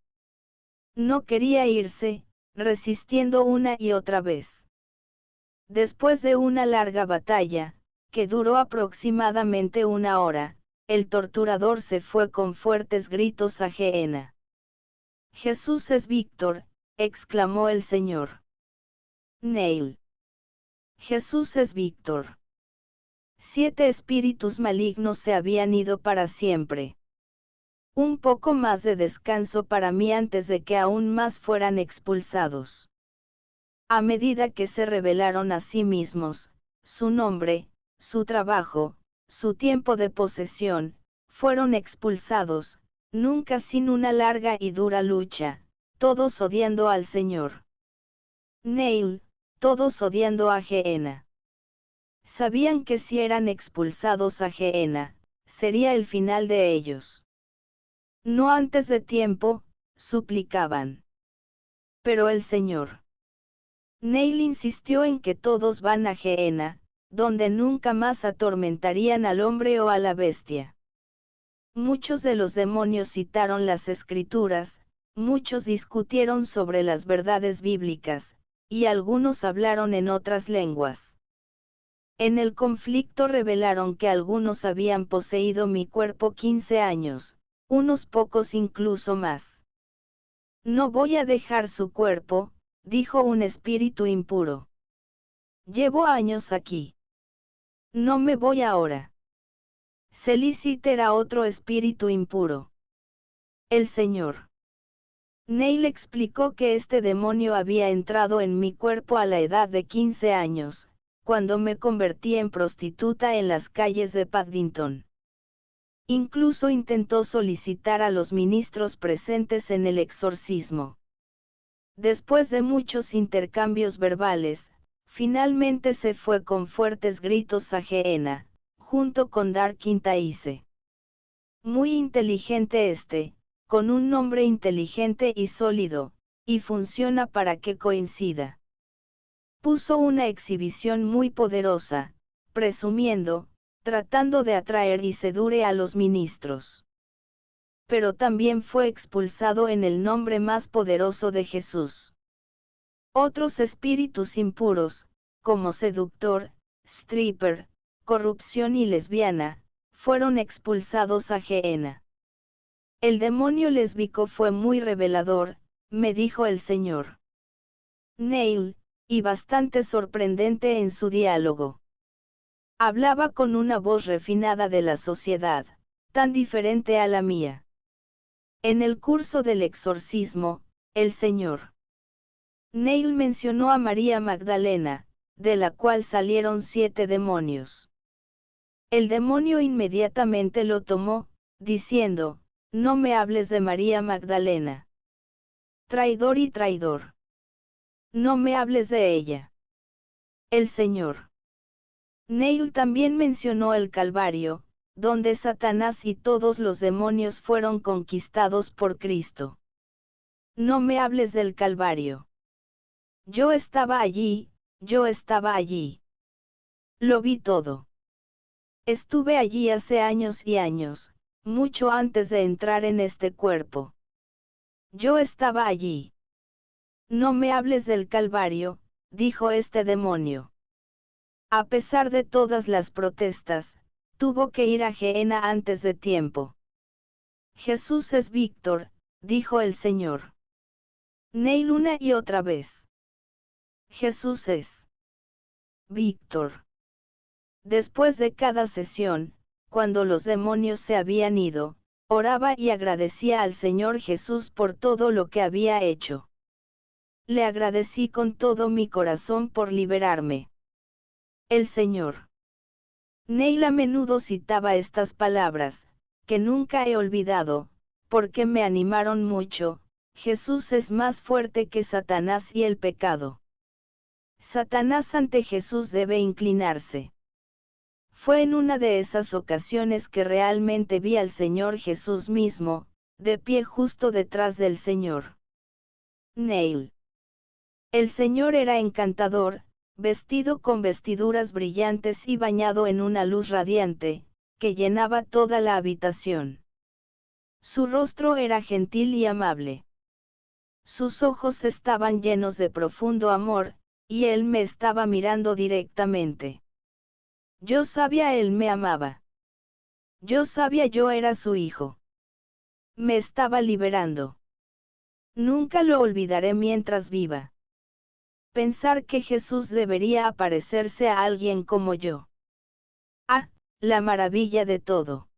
No quería irse, resistiendo una y otra vez. Después de una larga batalla, que duró aproximadamente una hora, el torturador se fue con fuertes gritos a Gehenna. Jesús es Víctor, exclamó el señor Neil. Jesús es Víctor. 7 espíritus malignos se habían ido para siempre. Un poco más de descanso para mí antes de que aún más fueran expulsados. A medida que se revelaron a sí mismos, su nombre, su trabajo, su tiempo de posesión, fueron expulsados, nunca sin una larga y dura lucha, todos odiando al Señor. Neil, todos odiando a Gehenna. Sabían que si eran expulsados a Gehenna, sería el final de ellos. No antes de tiempo, suplicaban. Pero el Señor. Neil insistió en que todos van a Gehenna, donde nunca más atormentarían al hombre o a la bestia. Muchos de los demonios citaron las Escrituras, muchos discutieron sobre las verdades bíblicas, y algunos hablaron en otras lenguas. En el conflicto revelaron que algunos habían poseído mi cuerpo 15 años, unos pocos incluso más. No voy a dejar su cuerpo, dijo un espíritu impuro. Llevo años aquí. No me voy ahora. Selicit era otro espíritu impuro. El Señor. Neil explicó que este demonio había entrado en mi cuerpo a la edad de 15 años, cuando me convertí en prostituta en las calles de Paddington. Incluso intentó solicitar a los ministros presentes en el exorcismo. Después de muchos intercambios verbales, finalmente se fue con fuertes gritos a Gehenna, junto con Dark Intaise. Muy inteligente con un nombre inteligente y sólido, y funciona para que coincida. Puso una exhibición muy poderosa, presumiendo, tratando de atraer y seduce a los ministros. Pero también fue expulsado en el nombre más poderoso de Jesús. Otros espíritus impuros, como seductor, stripper, corrupción y lesbiana, fueron expulsados a Gehenna. El demonio lésbico fue muy revelador, me dijo el Señor. Neil, y bastante sorprendente en su diálogo. Hablaba con una voz refinada de la sociedad, tan diferente a la mía. En el curso del exorcismo, el Señor Neil mencionó a María Magdalena, de la cual salieron 7 demonios. El demonio inmediatamente lo tomó, diciendo, no me hables de María Magdalena. Traidor y traidor. No me hables de ella. El Señor Neil también mencionó el Calvario, donde Satanás y todos los demonios fueron conquistados por Cristo. No me hables del Calvario. Yo estaba allí, yo estaba allí. Lo vi todo. Estuve allí hace años y años, mucho antes de entrar en este cuerpo. Yo estaba allí. No me hables del Calvario, dijo este demonio. A pesar de todas las protestas, tuvo que ir a Gehenna antes de tiempo. Jesús es Víctor, dijo el Señor. Neil una y otra vez. Jesús es Víctor. Después de cada sesión, cuando los demonios se habían ido, oraba y agradecía al Señor Jesús por todo lo que había hecho. Le agradecí con todo mi corazón por liberarme. El Señor. Neil a menudo citaba estas palabras, que nunca he olvidado, porque me animaron mucho. Jesús es más fuerte que Satanás y el pecado. Satanás ante Jesús debe inclinarse. Fue en una de esas ocasiones que realmente vi al Señor Jesús mismo, de pie justo detrás del Señor. Neil. El Señor era encantador, vestido con vestiduras brillantes y bañado en una luz radiante, que llenaba toda la habitación. Su rostro era gentil y amable. Sus ojos estaban llenos de profundo amor, y él me estaba mirando directamente. Yo sabía él me amaba. Yo sabía yo era su hijo. Me estaba liberando. Nunca lo olvidaré mientras viva. Pensar que Jesús debería aparecerse a alguien como yo. Ah, la maravilla de todo.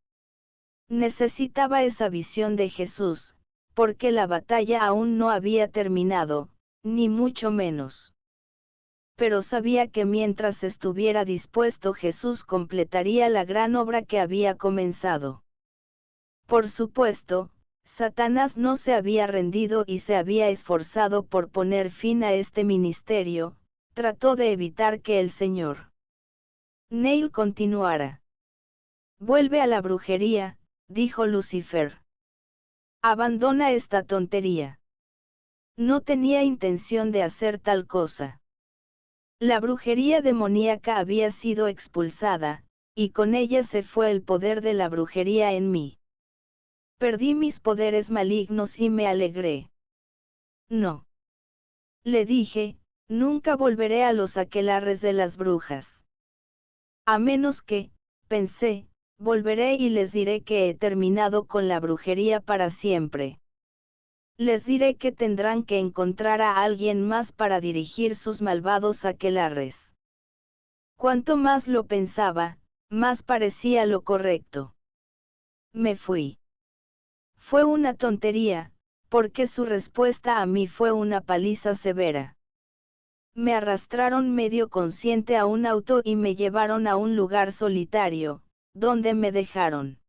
Necesitaba esa visión de Jesús, porque la batalla aún no había terminado, ni mucho menos. Pero sabía que mientras estuviera dispuesto Jesús completaría la gran obra que había comenzado. Por supuesto, Satanás no se había rendido y se había esforzado por poner fin a este ministerio, trató de evitar que el Señor Neil continuara. Vuelve a la brujería, dijo Lucifer. Abandona esta tontería. No tenía intención de hacer tal cosa. La brujería demoníaca había sido expulsada, y con ella se fue el poder de la brujería en mí. Perdí mis poderes malignos y me alegré. No. Le dije, nunca volveré a los aquelarres de las brujas. A menos que, pensé, volveré y les diré que he terminado con la brujería para siempre. Les diré que tendrán que encontrar a alguien más para dirigir sus malvados aquelarres. Cuanto más lo pensaba, más parecía lo correcto. Me fui. Fue una tontería, porque su respuesta a mí fue una paliza severa. Me arrastraron medio consciente a un auto y me llevaron a un lugar solitario, donde me dejaron.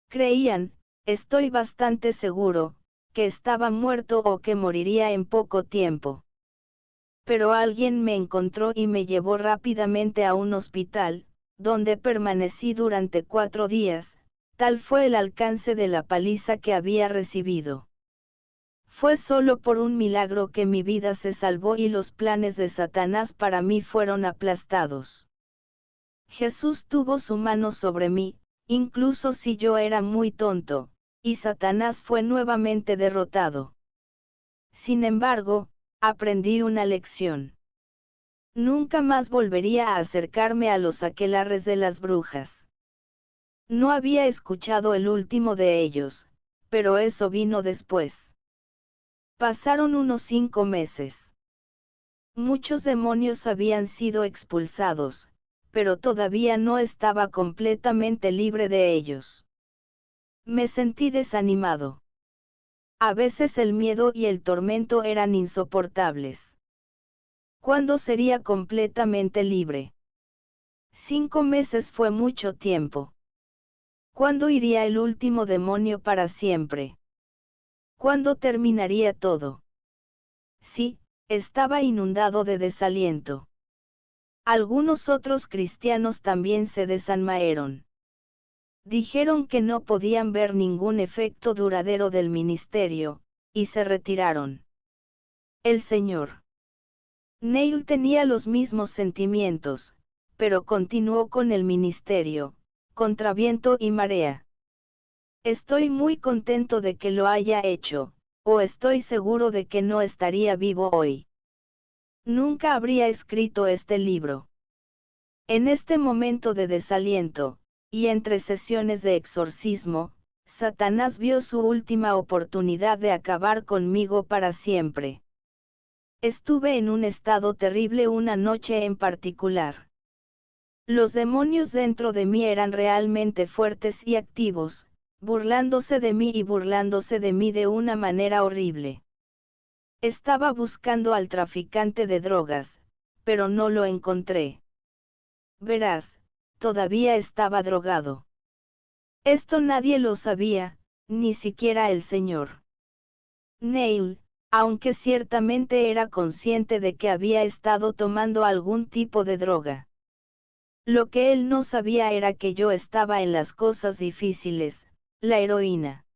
Creían, estoy bastante seguro, que estaba muerto o que moriría en poco tiempo. Pero alguien me encontró y me llevó rápidamente a un hospital, donde permanecí durante 4 días, tal fue el alcance de la paliza que había recibido. Fue solo por un milagro que mi vida se salvó y los planes de Satanás para mí fueron aplastados. Jesús tuvo su mano sobre mí, incluso si yo era muy tonto, y Satanás fue nuevamente derrotado. Sin embargo, aprendí una lección. Nunca más volvería a acercarme a los aquelarres de las brujas. No había escuchado el último de ellos, pero eso vino después. Pasaron unos 5 meses. Muchos demonios habían sido expulsados, pero todavía no estaba completamente libre de ellos. Me sentí desanimado. A veces el miedo y el tormento eran insoportables. ¿Cuándo sería completamente libre? 5 meses fue mucho tiempo. ¿Cuándo iría el último demonio para siempre? ¿Cuándo terminaría todo? Sí, estaba inundado de desaliento. Algunos otros cristianos también se desanmaron. Dijeron que no podían ver ningún efecto duradero del ministerio, y se retiraron. El Señor Neil tenía los mismos sentimientos, pero continuó con el ministerio, contra viento y marea. Estoy muy contento de que lo haya hecho, o estoy seguro de que no estaría vivo hoy. Nunca habría escrito este libro. En este momento de desaliento, y entre sesiones de exorcismo, Satanás vio su última oportunidad de acabar conmigo para siempre. Estuve en un estado terrible una noche en particular. Los demonios dentro de mí eran realmente fuertes y activos, burlándose de mí y burlándose de mí de una manera horrible. Estaba buscando al traficante de drogas, pero no lo encontré. Verás, todavía estaba drogado. Esto nadie lo sabía, ni siquiera el señor Neil, aunque ciertamente era consciente de que había estado tomando algún tipo de droga. Lo que él no sabía era que yo estaba en las cosas difíciles, la heroína.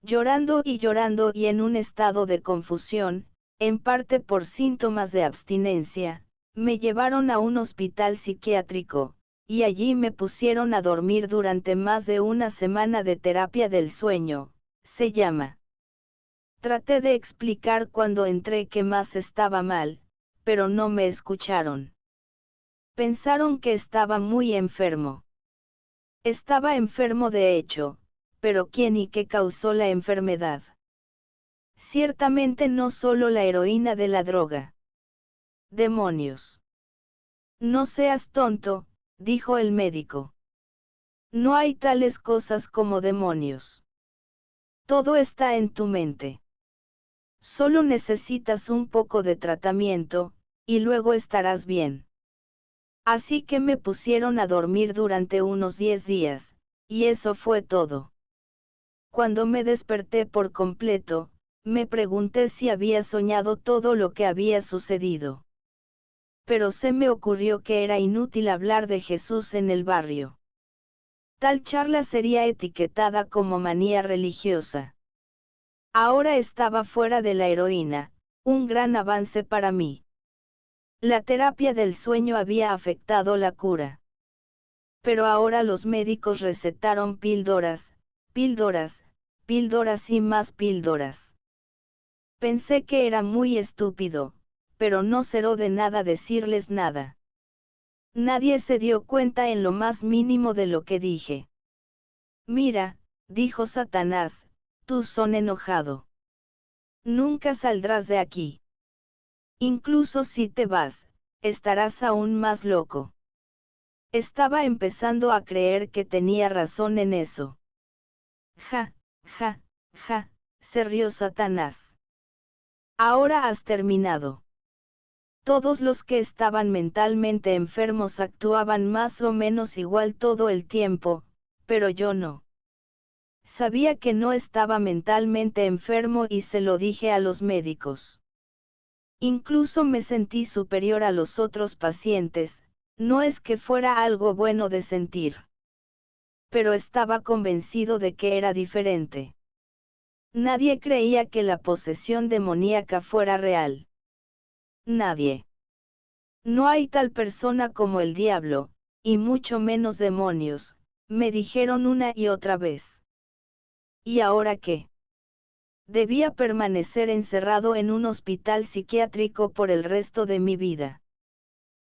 Llorando y en un estado de confusión, en parte por síntomas de abstinencia, me llevaron a un hospital psiquiátrico, y allí me pusieron a dormir durante más de una semana de terapia del sueño, se llama. Traté de explicar cuando entré que más estaba mal, pero no me escucharon. Pensaron que estaba muy enfermo. Estaba enfermo de hecho, pero ¿quién y qué causó la enfermedad? Ciertamente no solo la heroína de la droga. demonios. No seas tonto, dijo el médico. No hay tales cosas como demonios. Todo está en tu mente. Solo necesitas un poco de tratamiento, y luego estarás bien. Así que me pusieron a dormir durante unos 10 días, y eso fue todo. Cuando me desperté por completo, me pregunté si había soñado todo lo que había sucedido. Pero se me ocurrió que era inútil hablar de Jesús en el barrio. Tal charla sería etiquetada como manía religiosa. Ahora estaba fuera de la heroína, un gran avance para mí. La terapia del sueño había afectado la cura. Pero ahora los médicos recetaron píldoras, píldoras, píldoras y más píldoras. Pensé que era muy estúpido, pero no seró de nada decirles nada. Nadie se dio cuenta en lo más mínimo de lo que dije. Mira, dijo Satanás, tú son enojado. Nunca saldrás de aquí. Incluso si te vas, estarás aún más loco. Estaba empezando a creer que tenía razón en eso. Ja, ja, ja, se rió Satanás. Ahora has terminado. Todos los que estaban mentalmente enfermos actuaban más o menos igual todo el tiempo, pero yo no. Sabía que no estaba mentalmente enfermo y se lo dije a los médicos. Incluso me sentí superior a los otros pacientes, no es que fuera algo bueno de sentir. Pero estaba convencido de que era diferente. Nadie creía que la posesión demoníaca fuera real. Nadie. No hay tal persona como el diablo, y mucho menos demonios, me dijeron una y otra vez. ¿Y ahora qué? Debía permanecer encerrado en un hospital psiquiátrico por el resto de mi vida.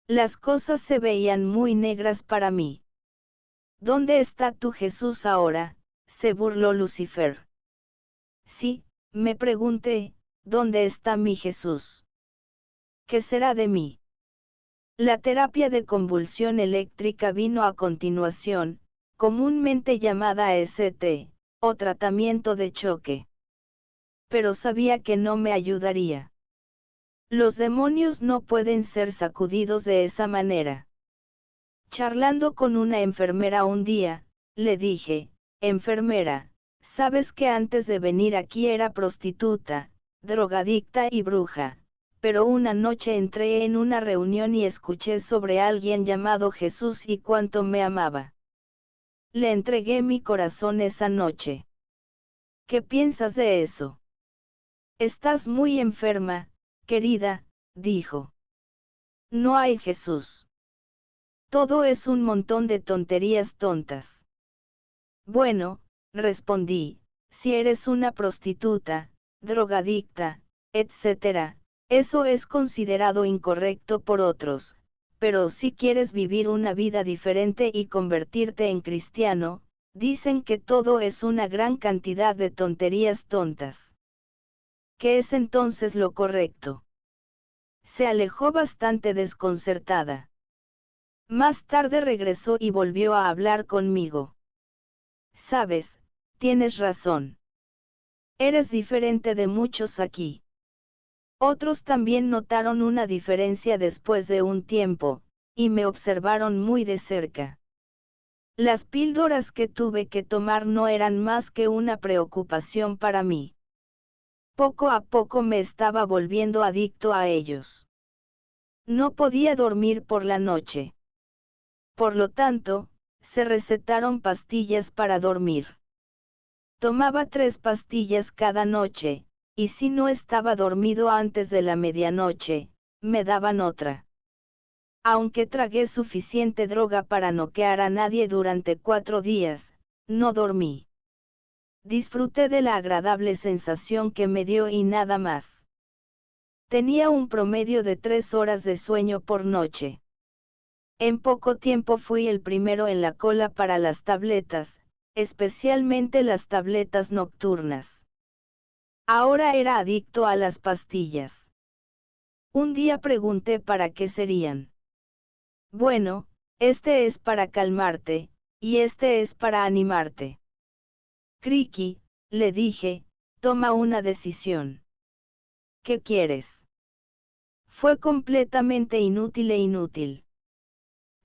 Las cosas se veían muy negras para mí. ¿Dónde está tu Jesús ahora?, se burló Lucifer. Sí, me pregunté, ¿dónde está mi Jesús? ¿Qué será de mí? La terapia de convulsión eléctrica vino a continuación, comúnmente llamada ST, o tratamiento de choque. Pero sabía que no me ayudaría. Los demonios no pueden ser sacudidos de esa manera. Charlando con una enfermera un día, le dije, enfermera, sabes que antes de venir aquí era prostituta, drogadicta y bruja, pero una noche entré en una reunión y escuché sobre alguien llamado Jesús y cuánto me amaba. Le entregué mi corazón esa noche. ¿Qué piensas de eso? Estás muy enferma, querida, dijo. No hay Jesús. Todo es un montón de tonterías tontas. Bueno, respondí, si eres una prostituta, drogadicta, etc., eso es considerado incorrecto por otros, pero si quieres vivir una vida diferente y convertirte en cristiano, dicen que todo es una gran cantidad de tonterías tontas. ¿Qué es entonces lo correcto? Se alejó bastante desconcertada. Más tarde regresó y volvió a hablar conmigo. Sabes, tienes razón. Eres diferente de muchos aquí. Otros también notaron una diferencia después de un tiempo, y me observaron muy de cerca. Las píldoras que tuve que tomar no eran más que una preocupación para mí. Poco a poco me estaba volviendo adicto a ellos. No podía dormir por la noche. Por lo tanto, se recetaron pastillas para dormir. Tomaba 3 pastillas cada noche, y si no estaba dormido antes de la medianoche, me daban otra. Aunque tragué suficiente droga para noquear a nadie durante 4 días, no dormí. Disfruté de la agradable sensación que me dio y nada más. Tenía un promedio de 3 horas de sueño por noche. En poco tiempo fui el primero en la cola para las tabletas, especialmente las tabletas nocturnas. Ahora era adicto a las pastillas. Un día pregunté para qué serían. Bueno, este es para calmarte, y este es para animarte. Criqui, le dije, toma una decisión. ¿Qué quieres? Fue completamente inútil e inútil.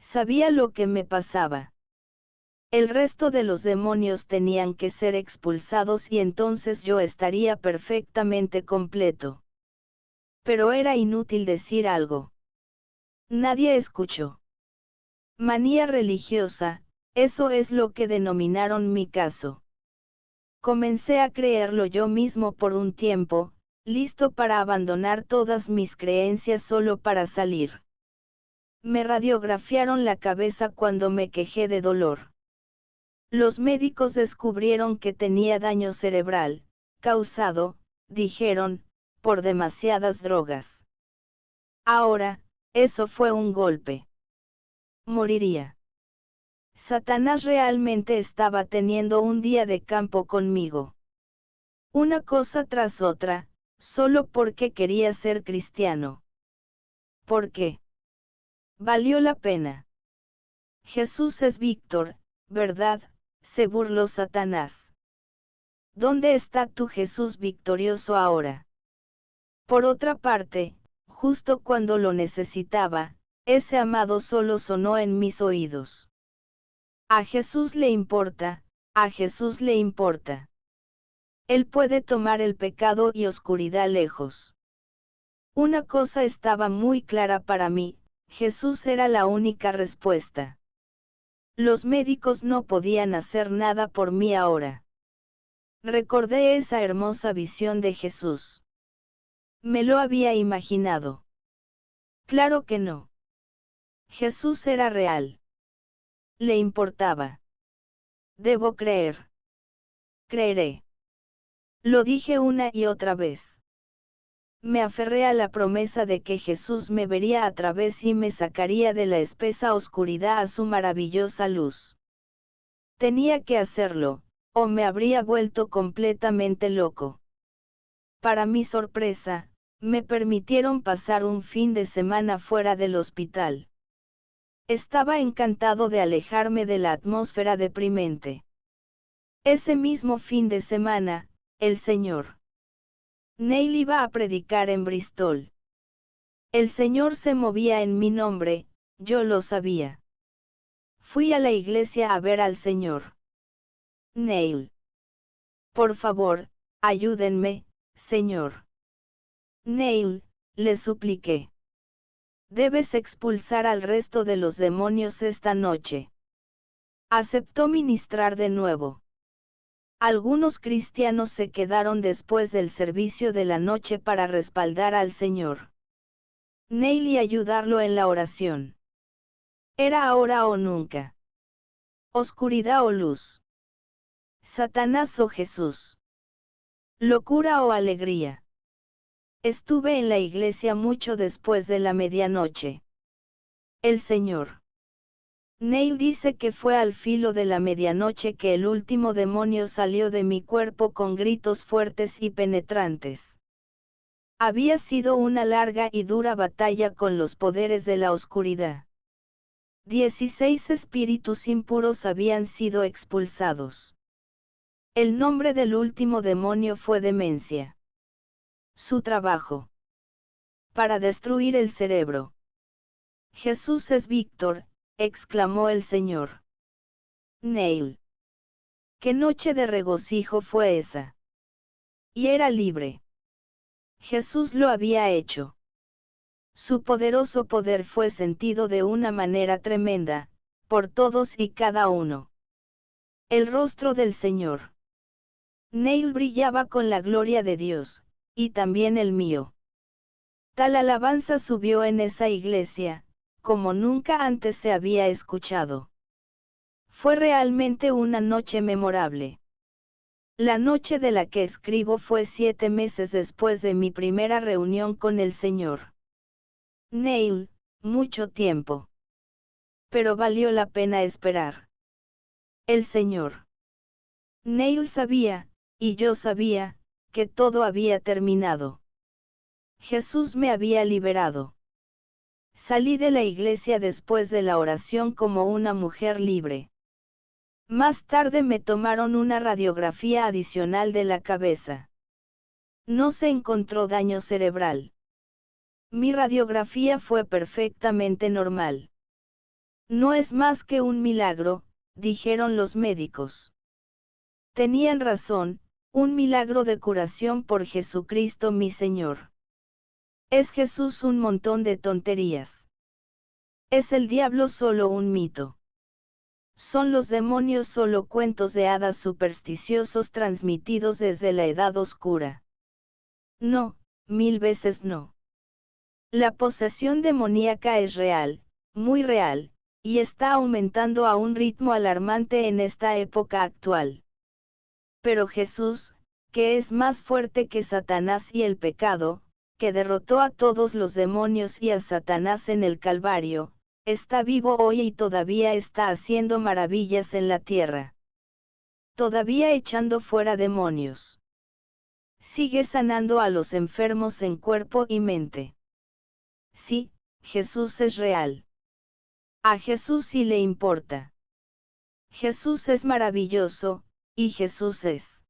Sabía lo que me pasaba. El resto de los demonios tenían que ser expulsados y entonces yo estaría perfectamente completo. Pero era inútil decir algo. Nadie escuchó. Manía religiosa, eso es lo que denominaron mi caso. Comencé a creerlo yo mismo por un tiempo, listo para abandonar todas mis creencias solo para salir. Me radiografiaron la cabeza cuando me quejé de dolor. Los médicos descubrieron que tenía daño cerebral, causado, dijeron, por demasiadas drogas. Ahora, eso fue un golpe. Moriría. Satanás realmente estaba teniendo un día de campo conmigo. Una cosa tras otra, solo porque quería ser cristiano. ¿Por qué? Valió la pena. Jesús es Víctor, ¿verdad?, se burló Satanás. ¿Dónde está tu Jesús victorioso ahora? Por otra parte, justo cuando lo necesitaba, ese amado solo sonó en mis oídos. A Jesús le importa, a Jesús le importa. Él puede tomar el pecado y oscuridad lejos. Una cosa estaba muy clara para mí, Jesús era la única respuesta. Los médicos no podían hacer nada por mí ahora. Recordé esa hermosa visión de Jesús. Me lo había imaginado. Claro que no. Jesús era real. Le importaba. Debo creer. Creeré. Lo dije una y otra vez. Me aferré a la promesa de que Jesús me vería a través y me sacaría de la espesa oscuridad a su maravillosa luz. Tenía que hacerlo, o me habría vuelto completamente loco. Para mi sorpresa, me permitieron pasar un fin de semana fuera del hospital. Estaba encantado de alejarme de la atmósfera deprimente. Ese mismo fin de semana, el Sr. Neil iba a predicar en Bristol. El Señor se movía en mi nombre, yo lo sabía. Fui a la iglesia a ver al Sr. Neil. Por favor, ayúdenme, Señor. Neil, le supliqué. Debes expulsar al resto de los demonios esta noche. Aceptó ministrar de nuevo. Algunos cristianos se quedaron después del servicio de la noche para respaldar al Señor Neil y ayudarlo en la oración. Era ahora o nunca. Oscuridad o luz. Satanás o Jesús. Locura o alegría. Estuve en la iglesia mucho después de la medianoche. El Señor Neil dice que fue al filo de la medianoche que el último demonio salió de mi cuerpo con gritos fuertes y penetrantes. Había sido una larga y dura batalla con los poderes de la oscuridad. 16 espíritus impuros habían sido expulsados. El nombre del último demonio fue demencia. Su trabajo. Para destruir el cerebro. Jesús es Víctor, exclamó el Señor Neil. ¿Qué noche de regocijo fue esa? Y era libre. Jesús lo había hecho. Su poderoso poder fue sentido de una manera tremenda, por todos y cada uno. El rostro del Señor Neil brillaba con la gloria de Dios, y también el mío. Tal alabanza subió en esa iglesia, como nunca antes se había escuchado. Fue realmente una noche memorable. La noche de la que escribo fue 7 meses después de mi primera reunión con el Señor Neil, mucho tiempo. Pero valió la pena esperar. El Señor Neil sabía, y yo sabía, que todo había terminado. Jesús me había liberado. Salí de la iglesia después de la oración como una mujer libre. Más tarde me tomaron una radiografía adicional de la cabeza. No se encontró daño cerebral. Mi radiografía fue perfectamente normal. No es más que un milagro, dijeron los médicos. Tenían razón, un milagro de curación por Jesucristo mi Señor. ¿Es Jesús un montón de tonterías? ¿Es el diablo solo un mito? ¿Son los demonios solo cuentos de hadas supersticiosos transmitidos desde la Edad Oscura? No, 1000 veces no. La posesión demoníaca es real, muy real, y está aumentando a un ritmo alarmante en esta época actual. Pero Jesús, que es más fuerte que Satanás y el pecado, que derrotó a todos los demonios y a Satanás en el Calvario, está vivo hoy y todavía está haciendo maravillas en la tierra. Todavía echando fuera demonios. Sigue sanando a los enfermos en cuerpo y mente. Sí, Jesús es real. A Jesús sí le importa. Jesús es maravilloso, y Jesús es